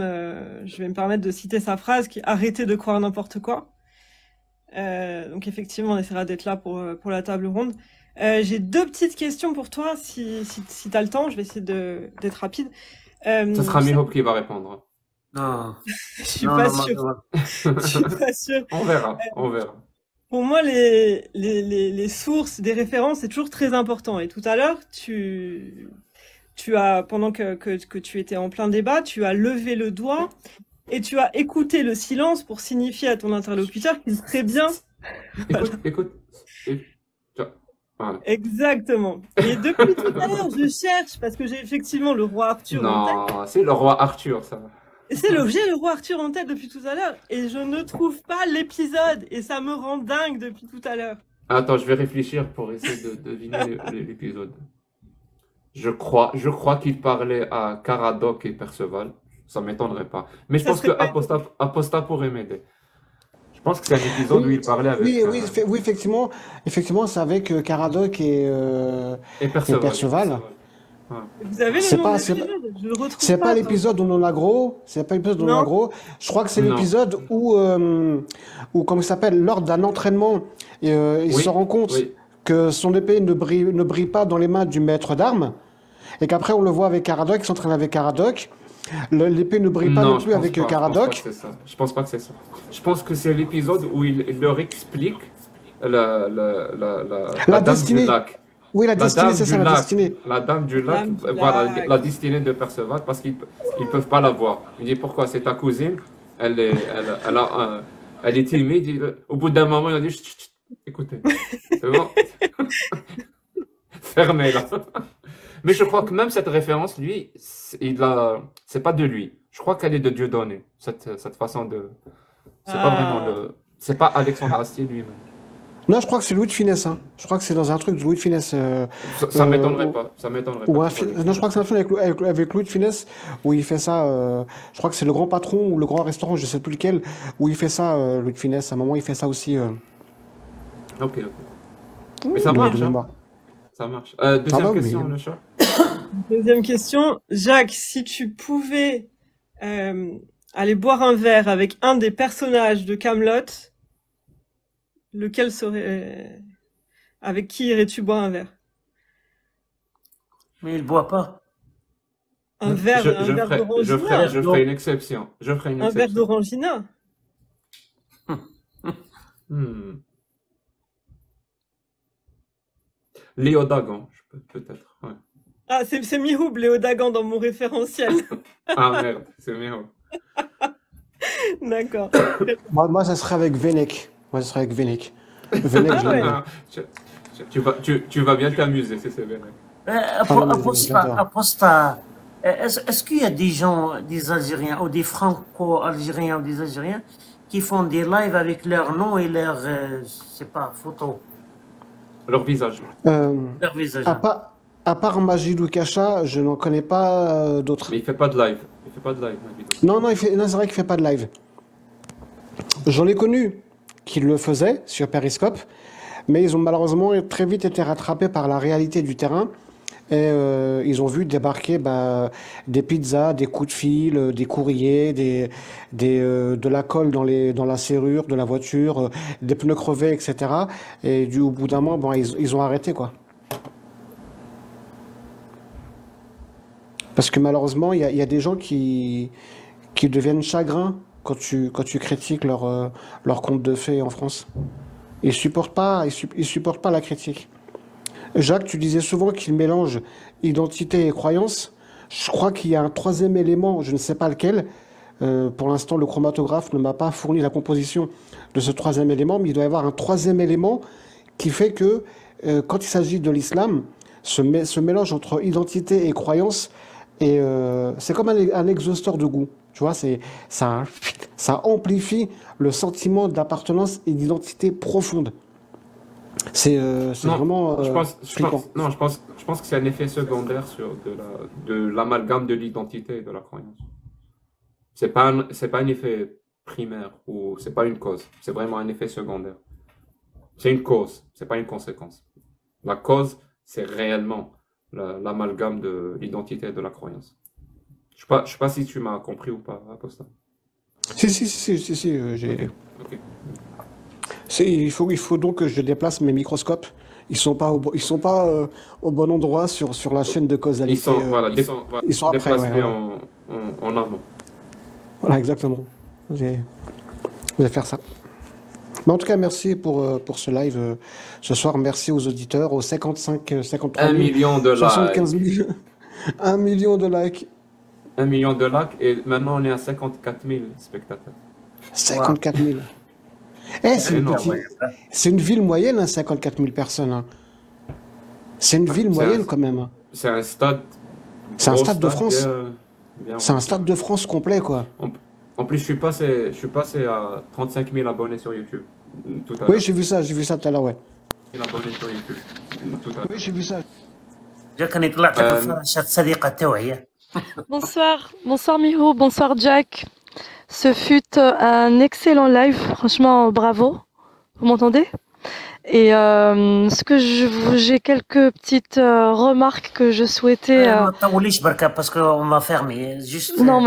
je vais me permettre de citer sa phrase qui est arrêtez de croire n'importe quoi. Donc effectivement, on essaiera d'être là pour la table ronde. J'ai 2 petites questions pour toi, si tu as le temps. Je vais essayer d'être rapide. Ça sera Mihoub qui va répondre. Non. Je suis pas sûre. Je suis pas sûre. On verra. Pour moi, les sources des références, c'est toujours très important. Et tout à l'heure, tu as, pendant que tu étais en plein débat, tu as levé le doigt et tu as écouté le silence pour signifier à ton interlocuteur qu'il serait bien. Écoute. Voilà. Exactement. Et depuis tout à l'heure, je cherche, parce que j'ai effectivement le roi Arthur en tête. Non, c'est le roi Arthur, ça. Et j'ai le roi Arthur en tête depuis tout à l'heure. Et je ne trouve pas l'épisode. Et ça me rend dingue depuis tout à l'heure. Attends, je vais réfléchir pour essayer de deviner l'épisode. Je crois qu'il parlait à Caradoc et Perceval. Ça m'étonnerait pas. Mais je pense que Aposta pourrait m'aider. Je pense que c'est un épisode où il parlait avec... Oui, effectivement, c'est avec Caradoc et Perceval. Ouais. Vous avez le nom de l'épisode? Je le retrouve pas. C'est pas l'épisode où on a gros. C'est pas l'épisode où on a gros. Je crois que c'est l'épisode où comment il s'appelle, lors d'un entraînement, il se rend compte que son épée ne brille pas dans les mains du maître d'armes, et qu'après on le voit avec Caradoc, il s'entraîne avec Caradoc. L'épée ne brille pas non plus avec Caradoc. Je pense pas que c'est ça. Je pense que c'est l'épisode où il leur explique la dame du lac. Oui, la destinée, c'est ça, la destinée. La dame du lac, voilà, la destinée de Perceval, parce qu'ils peuvent pas la voir. Il dit pourquoi? C'est ta cousine, elle est timide. Au bout d'un moment, il a dit chut, écoutez, c'est bon, fermez là. Mais je crois que même cette référence, lui, c'est pas de lui. Je crois qu'elle est de Dieudonné, cette façon de. C'est pas vraiment c'est pas Alexandre Astier lui-même. Non, je crois que c'est Louis de Funès. Hein. Je crois que c'est dans un truc de Louis de Funès. Ça m'étonnerait pas. Ça m'étonnerait pas. Non, je crois que c'est un film avec Louis de Funès où il fait ça. Je crois que c'est le grand patron ou le grand restaurant, je sais plus lequel, où il fait ça, Louis de Funès. À un moment, il fait ça aussi. Ok. Mais ça marche. Ça marche. Deuxième question, le chat. Deuxième question. Jacques, si tu pouvais aller boire un verre avec un des personnages de Kaamelott, lequel serait... Avec qui irais-tu boire un verre? Mais il boit pas. Un verre d'Orangina. Je ferai une exception. Un verre d'Orangina. Léo Dagan, peut-être. Ouais. Ah, c'est Mihoub, Léo Dagan dans mon référentiel. Ah merde, c'est Mihoub. D'accord. Moi, ça serait avec Venek. Moi, ça serait avec Venek. Venek, je l'aime bien. Tu vas bien t'amuser, c'est bien. Aposta, est-ce qu'il y a des gens, des Algériens ou des Franco-Algériens ou des Algériens qui font des lives avec leur nom et leur, je sais pas, photo, Leur visage. leur visage? À part Majidou Kacha, je n'en connais pas d'autres. Mais il fait pas de live. Il fait pas de live. Non, c'est vrai qu'il fait pas de live. J'en ai connu qui le faisaient sur Periscope, mais ils ont malheureusement très vite été rattrapés par la réalité du terrain. Et ils ont vu débarquer des pizzas, des coups de fil, des courriers, de la colle dans la serrure de la voiture, des pneus crevés, etc. Et au bout d'un moment, ils ont arrêté, quoi. Parce que malheureusement, il y a des gens qui deviennent chagrins quand tu critiques leur conte de fées en France. Ils supportent pas la critique. Jacques, tu disais souvent qu'il mélange identité et croyance. Je crois qu'il y a un troisième élément, je ne sais pas lequel. Pour l'instant, le chromatographe ne m'a pas fourni la composition de ce troisième élément, mais il doit y avoir un troisième élément qui fait que quand il s'agit de l'islam, ce mélange entre identité et croyance, c'est comme un exhausteur de goût. Tu vois, ça amplifie le sentiment d'appartenance et d'identité profonde. C'est vraiment je flippant. pense que c'est un effet secondaire de l'amalgame de l'identité et de la croyance. C'est pas un effet primaire ou c'est pas une cause. C'est vraiment un effet secondaire. C'est une cause, c'est pas une conséquence. La cause, c'est réellement l'amalgame de l'identité et de la croyance. Je sais pas si tu m'as compris ou pas, Apostat. Si, j'ai. Ok. Il faut donc que je déplace mes microscopes. Ils sont pas au bon endroit sur la chaîne de causalité. Ils sont après, déplacés en amont. Voilà, exactement. Je vais faire ça. Mais en tout cas, merci pour ce live ce soir. Merci aux auditeurs, aux 53 000, 1 million de 75 likes. 000, 1 million de likes. 1 million de likes et maintenant on est à 54 000 spectateurs. 54 000. C'est une ville moyenne, hein, 54 000 personnes. Hein. C'est une ville moyenne quand même. Hein. C'est un stade. C'est un stade de France. Bien c'est un stade de France complet, quoi. En plus, je suis passé à 35 000 abonnés sur YouTube. Oui, j'ai vu ça tout à l'heure, ouais. Abonnés sur YouTube. Oui, j'ai vu ça. Bonsoir Miho, bonsoir Jack. Ce fut un excellent live, franchement bravo. Vous m'entendez? Et j'ai quelques petites remarques que je souhaitais. Parce qu'on va fermer. Juste. Non,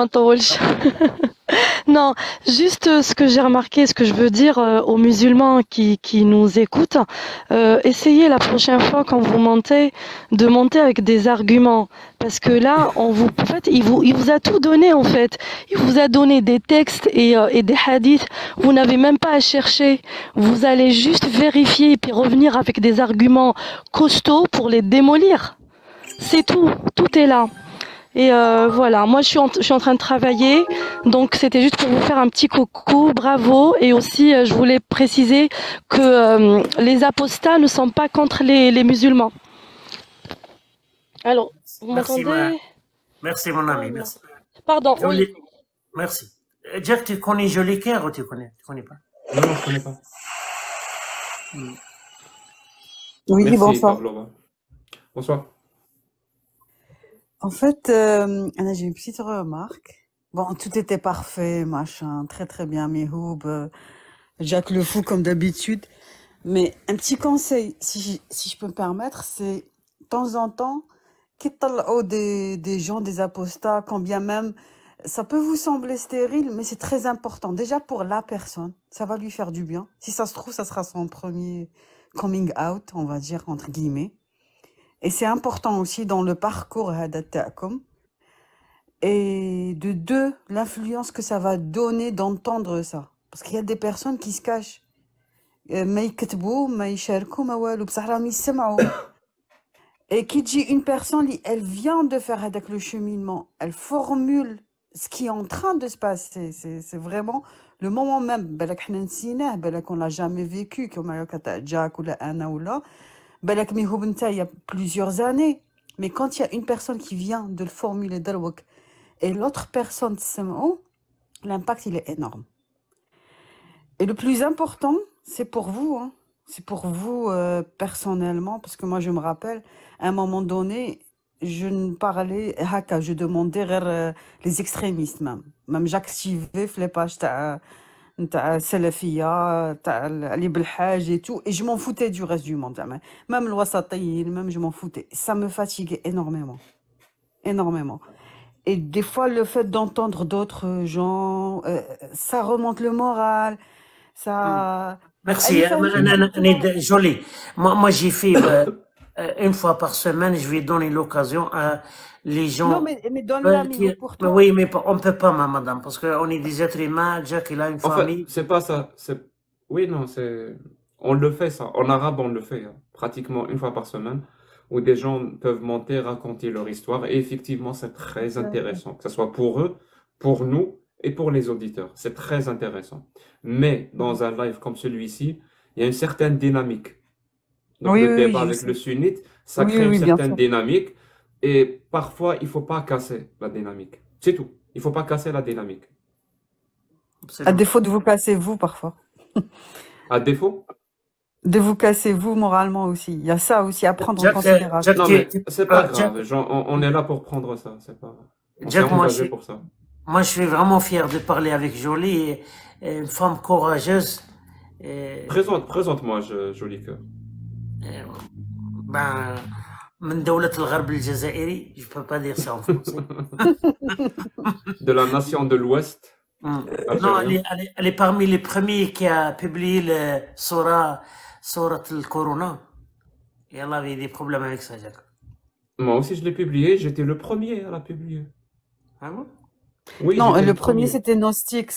non, juste ce que j'ai remarqué, ce que je veux dire aux musulmans qui nous écoutent, essayez la prochaine fois quand vous montez, de monter avec des arguments. Parce que là, en fait, il vous a tout donné, en fait. Il vous a donné des textes et des hadiths. Vous n'avez même pas à chercher. Vous allez juste vérifier et puis revenir avec des arguments costauds pour les démolir. C'est tout. Tout est là. Et voilà, moi je suis en train de travailler, donc c'était juste pour vous faire un petit coucou, bravo. Et aussi, je voulais préciser que les apostats ne sont pas contre les musulmans. Alors, vous m'entendez? Merci mon ami, merci. Pardon, oui. Merci. Jack, tu connais Jolicoeur ou tu connais pas? Non, je connais pas. Oui, Merci, bonsoir. Pavlova. Bonsoir. En fait, j'ai une petite remarque. Bon, tout était parfait, machin, très très bien, Mihoub, Jacques le Fou comme d'habitude. Mais un petit conseil, si je peux me permettre, c'est de temps en temps, des gens, des apostats, quand bien même, ça peut vous sembler stérile, mais c'est très important. Déjà pour la personne, ça va lui faire du bien. Si ça se trouve, ça sera son premier coming out, on va dire, entre guillemets. Et c'est important aussi dans le parcours Hadattakum. Et de deux, l'influence que ça va donner d'entendre ça. Parce qu'il y a des personnes qui se cachent. ما يكتبوا ما يشاركوا ما والو بصح راهم يسمعوا Et qui dit une personne, elle vient de faire avec le cheminement, elle formule ce qui est en train de se passer. C'est vraiment le moment même. Balak حنا نسيناه, balak on l'a jamais vécu, comme Jack ou Anna ou là. Balak Mihoub nta, il y a plusieurs années. Mais quand il y a une personne qui vient de le formuler d'Alwak et l'autre personne, l'impact il est énorme. Et le plus important, c'est pour vous, hein. C'est pour vous personnellement, parce que moi je me rappelle, à un moment donné, je ne parlais, je demandais les extrémistes même. Même j'activais les pages تاع السلفية تاع علي بالحاج et tout, et je m'en foutais du reste du monde. Même le wasatiyin, même je m'en foutais. Ça me fatiguait énormément. Énormément. Et des fois, le fait d'entendre d'autres gens, ça remonte le moral, ça... Merci, joli. Moi j'ai fait une fois par semaine, je vais donner l'occasion à les gens. Non, mais donne-la pour toi. Oui, mais on ne peut pas, madame, parce qu'on est des êtres humains. Jack, il a une famille. C'est pas ça. Oui, non, c'est. On le fait, ça. En arabe, on le fait, hein, pratiquement une fois par semaine, où des gens peuvent monter, raconter leur histoire. Et effectivement, c'est très intéressant, que ce soit pour eux, pour nous et pour les auditeurs. C'est très intéressant. Mais dans un live comme celui-ci, il y a une certaine dynamique. Donc, le débat avec le sunnite, ça crée une certaine dynamique. Et parfois, il ne faut pas casser la dynamique. C'est tout. Il ne faut pas casser la dynamique. À défaut de vous casser, vous, parfois. À défaut? De vous casser, vous, moralement aussi. Il y a ça aussi à prendre en considération. Non, mais c'est pas grave. On est là pour prendre ça. C'est pas... On s'est engagé pour ça. Moi, je suis vraiment fier de parler avec Jolie, une femme courageuse. Présente-moi, Joli Cœur. Ben, من دولة الغرب الجزائري, je peux pas dire ça en français. De la nation de l'Ouest. Non, elle est parmi les premiers qui a publié le Sorat le Corona. Et elle avait des problèmes avec ça, Jack. Moi aussi, je l'ai publié. J'étais le premier à la publier. Ah bon? Oui, non, le premier, c'était Gnostic.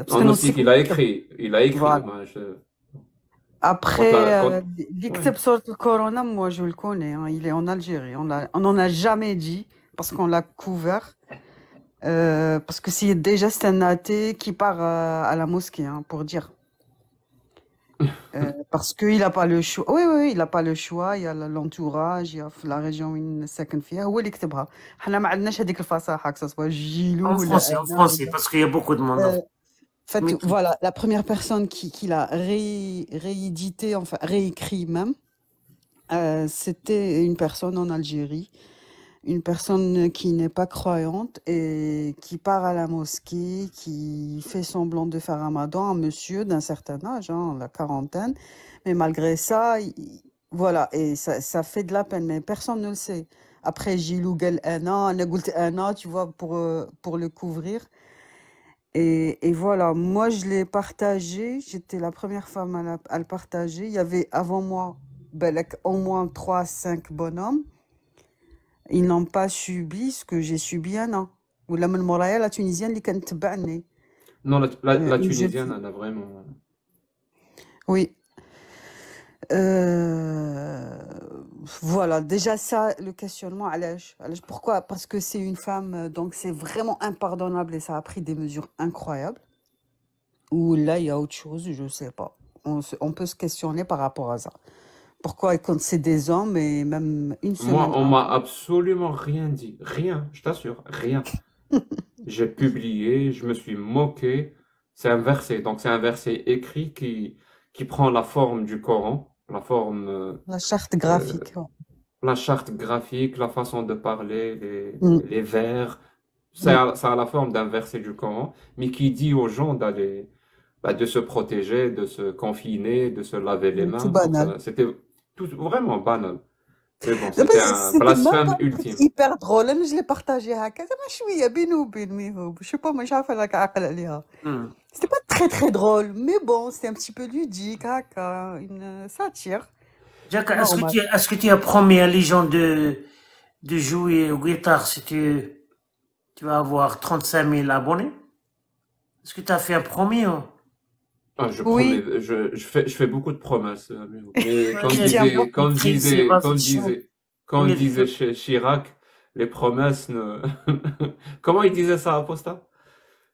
Gnostic, il a écrit. Voilà. Moi, Après, l'Ikteb sur le Corona, moi je le connais, hein, il est en Algérie. On n'en a jamais dit parce qu'on l'a couvert. Parce que c'est un athée qui part à la mosquée, hein, pour dire. Parce qu'il n'a pas le choix. Oui, il n'a pas le choix. Il y a l'entourage, il y a la région où il ساكن فيها هو اللي كتبها. حنا ما عندناش هذيك الفصاحة que ça soit Gilou. En français, parce qu'il y a beaucoup de monde. En fait, voilà, la première personne qui l'a réédité, enfin réécrit même, c'était une personne en Algérie, une personne qui n'est pas croyante et qui part à la mosquée, qui fait semblant de faire Ramadan, un monsieur d'un certain âge, hein, la quarantaine, mais malgré ça, voilà, et ça fait de la peine, mais personne ne le sait. Après, Gilou Gal Anna, tu vois, pour le couvrir. Et voilà, moi je l'ai partagé, j'étais la première femme à le partager. Il y avait avant moi au moins 3-5 bonhommes. Ils n'ont pas subi ce que j'ai subi, Anna. Ou la Mouraya, la Tunisienne, qui كانت تبعني. Non, la Tunisienne, elle a vraiment... Oui. Voilà, déjà ça, le questionnement, pourquoi? Parce que c'est une femme, donc c'est vraiment impardonnable et ça a pris des mesures incroyables. Ou là, il y a autre chose, je ne sais pas. On peut se questionner par rapport à ça. Pourquoi, quand c'est des hommes, et même une semaine... Moi, on m'a absolument rien dit. Rien, je t'assure, rien. J'ai publié, je me suis moqué. C'est un verset, donc c'est un verset écrit qui prend la forme du Coran. La forme... la charte graphique. La charte graphique, la façon de parler, les vers. Ça a la forme d'un verset du Coran, mais qui dit aux gens d'aller, de se protéger, de se confiner, de se laver les mains. C'était vraiment banal. Mais bon, c'était un blasphème ultime. Hyper drôle, mais je l'ai partagé à je sais pas, moi c'était pas très très drôle, mais bon, c'était un petit peu ludique, une satire. Jack, est-ce que tu as promis à les gens de jouer au guitare si tu vas avoir 35 000 abonnés? Est-ce que tu as fait un promis, hein? Je fais beaucoup de promesses. Mais comme disait Quand il disait Chirac, les promesses ne... Comment il disait ça, Apostat?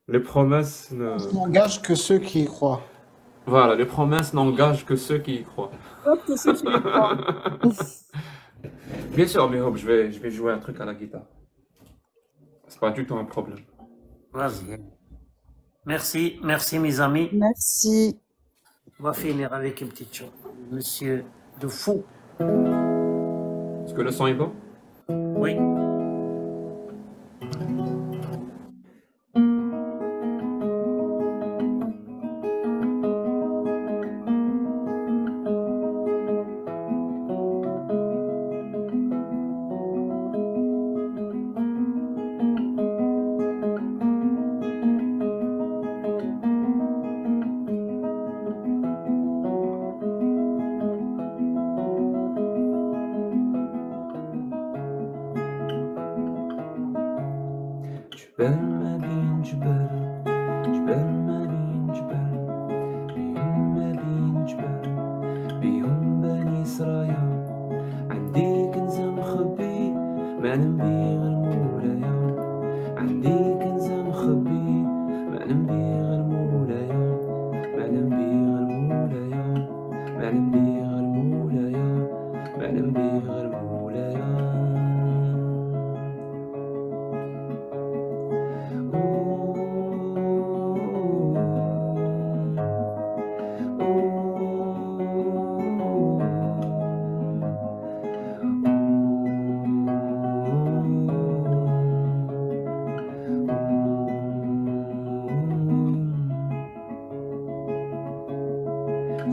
Les promesses ne... n'engagent que ceux qui y croient. Voilà, les promesses n'engagent que ceux qui y croient. Que ceux qui y croient. Bien sûr, mais Hope, je vais jouer un truc à la guitare. C'est pas du tout un problème. Vas-y. Merci, merci mes amis. Merci. On va finir avec une petite chose. Monsieur de Fou. Est-ce que le son est bon? Oui. جبال ما بين جبال جبال ما بين جبال بيهم ما بين جبال بيهم بني سرايا عندي كنز مخبي ما نبي غير مولايا عندي كنز مخبي ما نبي غير مولايا ما نبي غير مولايا ما نبي غير مولايا ما نبي غير مولايا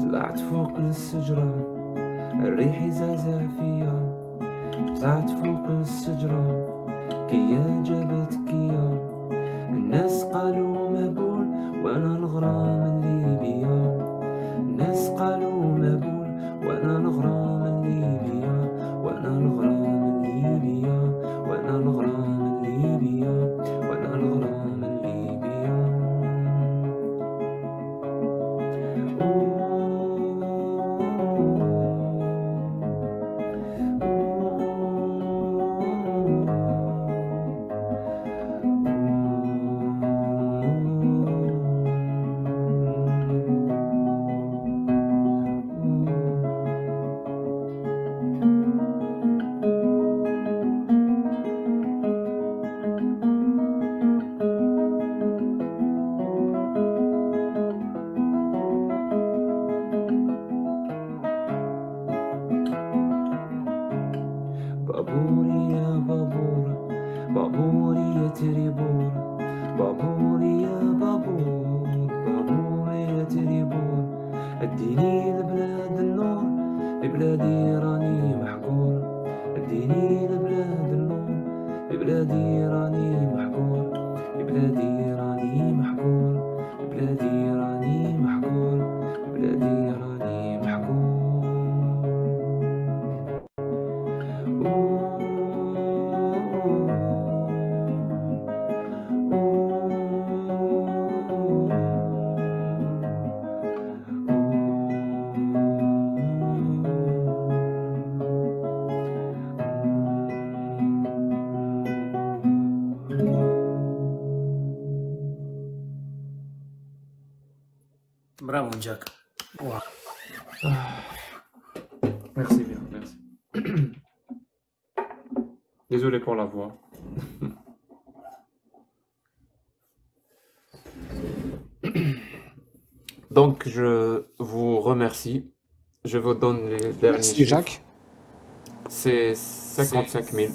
طلعت فوق الشجرة الريح زعزع فيا طلعت فوق الشجرة كيا جابت كيا الناس قالوا مبول وانا الغرام اللي بيا الناس قالوا مبول وانا الغرام اللي بيا وانا الغرام اللي بيا وانا الغرام اللي بيا وانا الغرام اللي بيا بابوري يا بابور بابوري يا تريبور بابوري يا بابور بابوري يا تريبور اديني لبلاد النور لبلادي راني محقور اديني لبلاد النور لبلادي راني محقور لبلادي راني محقور لبلادي راني محقور لبلادي راني محقور Bravo, Jack. Wow. Merci bien, merci. Désolé pour la voix. Donc, je vous remercie. Je vous donne les derniers Merci, chiffres. Jacques. C'est 55 000.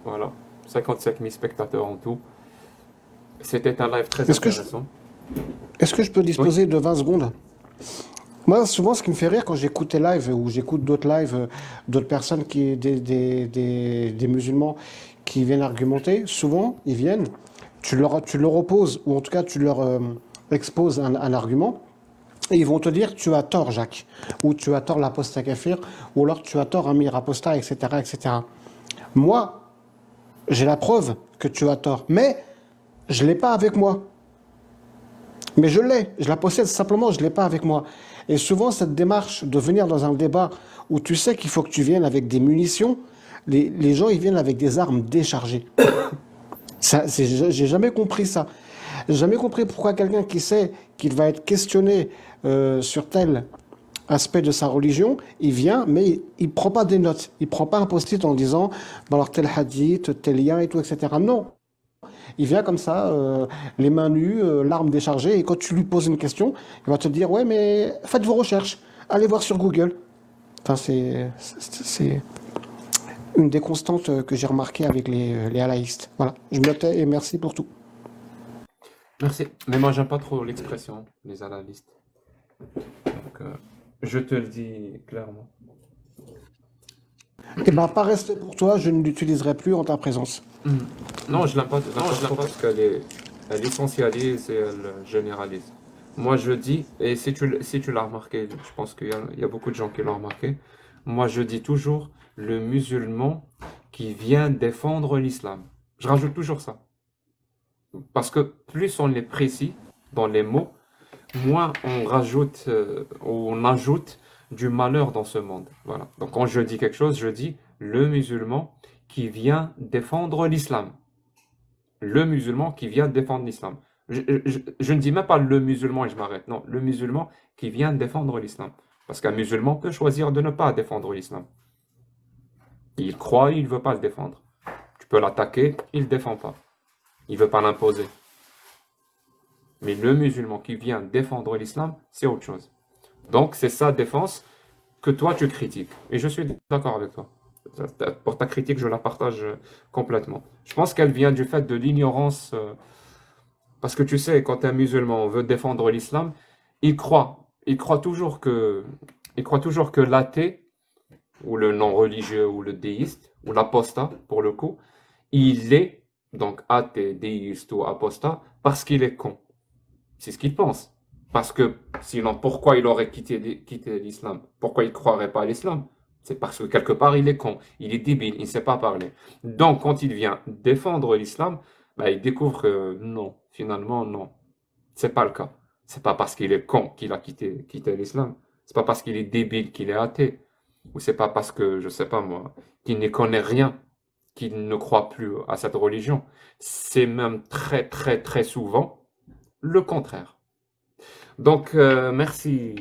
Voilà, 55 000 spectateurs en tout. C'était un live très Est-ce que intéressant. Est-ce que je peux Oui. disposer de 20 secondes? Moi, souvent, ce qui me fait rire quand j'écoute tes lives ou j'écoute d'autres lives, d'autres personnes, des musulmans qui viennent argumenter, souvent, ils viennent, tu leur opposes, ou en tout cas, tu leur exposes un argument, et ils vont te dire, tu as tort, Jacques, ou tu as tort, l'apostat kafir, ou alors tu as tort, Amir apostat, etc., etc. Moi, j'ai la preuve que tu as tort, mais je ne l'ai pas avec moi. Mais je l'ai, je la possède, simplement je ne l'ai pas avec moi. Et souvent cette démarche de venir dans un débat où tu sais qu'il faut que tu viennes avec des munitions, Les gens, ils viennent avec des armes déchargées. J'ai jamais compris ça. J'ai jamais compris pourquoi quelqu'un qui sait qu'il va être questionné sur tel aspect de sa religion, il vient, mais il prend pas des notes. Il prend pas un post-it en disant, bon alors tel hadith, tel lien et tout, etc. Non. Il vient comme ça, les mains nues, l'arme déchargée, et quand tu lui poses une question, il va te dire, ouais, mais faites vos recherches, allez voir sur Google. Enfin, c'est une des constantes que j'ai remarquées avec les halaïstes. Voilà, je me tais et merci pour tout. Merci. Mais moi, j'aime pas trop l'expression, les analystes. Donc, je te le dis clairement. Eh ben, pas rester pour toi, je ne l'utiliserai plus en ta présence. Non, je l'aime pas. Non, je l'aime pas parce elle essentialise et elle généralise. Moi, je dis, et si tu l'as remarqué, je pense qu'il y a beaucoup de gens qui l'ont remarqué, moi, je dis toujours le musulman qui vient défendre l'islam. Je rajoute toujours ça. Parce que plus on est précis dans les mots, moins on rajoute on ajoute du malheur dans ce monde. Voilà. Donc quand je dis quelque chose, je dis le musulman qui vient défendre l'islam. Le musulman qui vient défendre l'islam. Je ne dis même pas le musulman et je m'arrête. Non, le musulman qui vient défendre l'islam. Parce qu'un musulman peut choisir de ne pas défendre l'islam. Il croit, il ne veut pas le défendre. Tu peux l'attaquer, il ne défend pas. Il ne veut pas l'imposer. Mais le musulman qui vient défendre l'islam, c'est autre chose. Donc, c'est sa défense que toi, tu critiques. Et je suis d'accord avec toi. Pour ta critique, je la partage complètement. Je pense qu'elle vient du fait de l'ignorance. Parce que tu sais, quand un musulman veut défendre l'islam, il croit toujours que l'athée, ou le non-religieux, ou le déiste, ou l'apostat, pour le coup, il est, donc athée, déiste ou apostat, parce qu'il est con. C'est ce qu'il pense. Parce que sinon, pourquoi il aurait quitté l'islam? Pourquoi il ne croirait pas à l'islam? C'est parce que quelque part, il est con, il est débile, il ne sait pas parler. Donc, quand il vient défendre l'islam, bah, il découvre que non, finalement, non. C'est pas le cas. C'est pas parce qu'il est con qu'il a quitté l'islam. C'est pas parce qu'il est débile qu'il est athée. Ou c'est pas parce que, je sais pas moi, qu'il ne connaît rien, qu'il ne croit plus à cette religion. C'est même très, très, très souvent le contraire. Donc, merci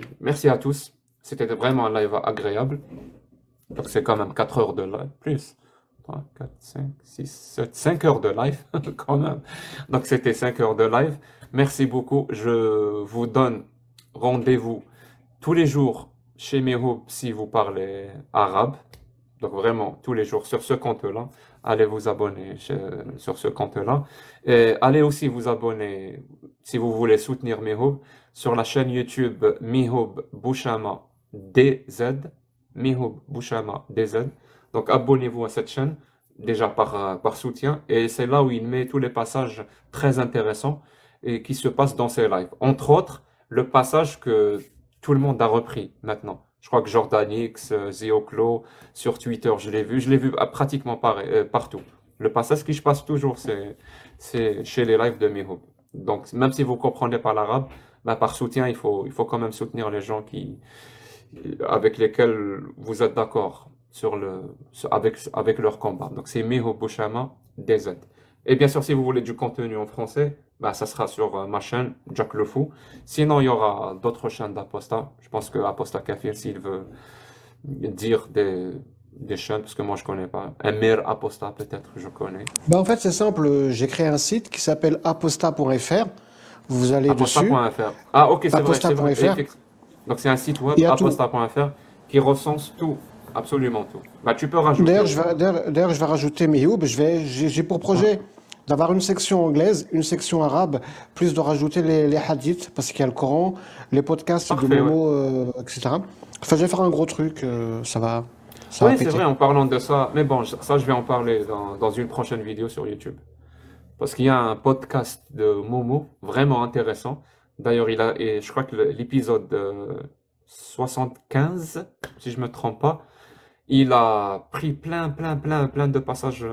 à tous. C'était vraiment un live agréable. Donc, c'est quand même 4 heures de live, plus 3, 4, 5, 6, 7, 5 heures de live, quand même. Donc, c'était 5 heures de live. Merci beaucoup. Je vous donne rendez-vous tous les jours chez Mehoub si vous parlez arabe. Donc, vraiment, tous les jours sur ce compte-là. Allez vous abonner sur ce compte-là. Et allez aussi vous abonner, si vous voulez soutenir Mehoub, sur la chaîne YouTube Mehoub Bouchama DZ. Mehoub Bouchama DZ. Donc abonnez-vous à cette chaîne, déjà par soutien. Et c'est là où il met tous les passages très intéressants et qui se passent dans ses lives. Entre autres, le passage que tout le monde a repris maintenant. Je crois que Jordanix, Zéoclo, sur Twitter, je l'ai vu pratiquement partout. Le passage qui je passe toujours, c'est chez les lives de Mehoub. Donc, même si vous ne comprenez pas l'arabe, bah, par soutien, il faut quand même soutenir les gens avec lesquels vous êtes d'accord avec leur combat. Donc, c'est Mehoub Bouchama DZ. Et bien sûr, si vous voulez du contenu en français, bah, ça sera sur ma chaîne, Jack le Fou. Sinon, il y aura d'autres chaînes d'Aposta. Je pense que Aposta Kafir, s'il veut dire des chaînes, parce que moi, je connais pas. Emir Aposta, peut-être, je connais. Bah, en fait, c'est simple. J'ai créé un site qui s'appelle aposta.fr. Vous allez Aposta.fr. dessus. Ah, ok, c'est vrai. Aposta.fr. Donc, c'est un site web, aposta.fr, qui recense tout. Absolument tout. Bah, tu peux rajouter. D'ailleurs, je vais rajouter Mehoub. J'ai pour projet d'avoir une section anglaise, une section arabe, plus de rajouter les hadiths, parce qu'il y a le Coran, les podcasts de Momo, etc. Enfin, je vais faire un gros truc, ça va oui, péter. c'est vrai, en parlant de ça. Mais bon, ça, je vais en parler dans une prochaine vidéo sur YouTube. Parce qu'il y a un podcast de Momo, vraiment intéressant. D'ailleurs, et je crois que l'épisode 75, si je me trompe pas, il a pris plein de passages,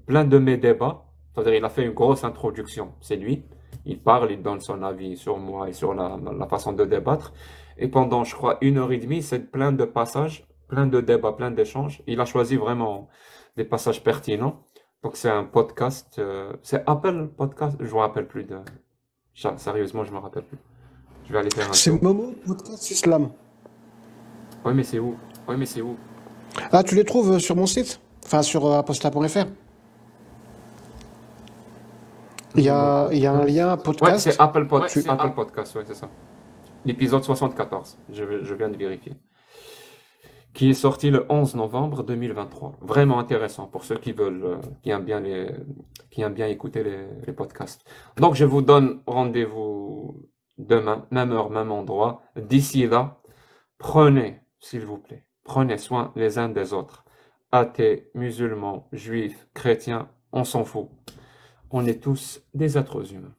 plein de mes débats. C'est-à-dire, il a fait une grosse introduction. C'est lui. Il parle, il donne son avis sur moi et sur la façon de débattre. Et pendant, je crois, 1 heure et demie, c'est plein de passages plein de débats, plein d'échanges. Il a choisi vraiment des passages pertinents. Donc, c'est un podcast. C'est Apple Podcast. Je ne me rappelle plus de. Sérieusement, je ne me rappelle plus. Je vais aller faire un C'est tour. Momo Podcast Islam. Oui, mais c'est où? Oui, mais c'est où? Ah, tu les trouves sur mon site? Enfin, sur aposta.fr. Il y a un lien Ouais, podcast. c'est Apple, Tu- Apple Podcast, ouais, c'est ça. L'épisode 74, je viens de vérifier. Qui est sorti le 11 novembre 2023. Vraiment intéressant pour ceux qui veulent, qui aiment bien écouter les podcasts. Donc, je vous donne rendez-vous demain, même heure, même endroit. D'ici là, prenez, s'il vous plaît, prenez soin les uns des autres. Athées, musulmans, juifs, chrétiens, on s'en fout. On est tous des êtres humains.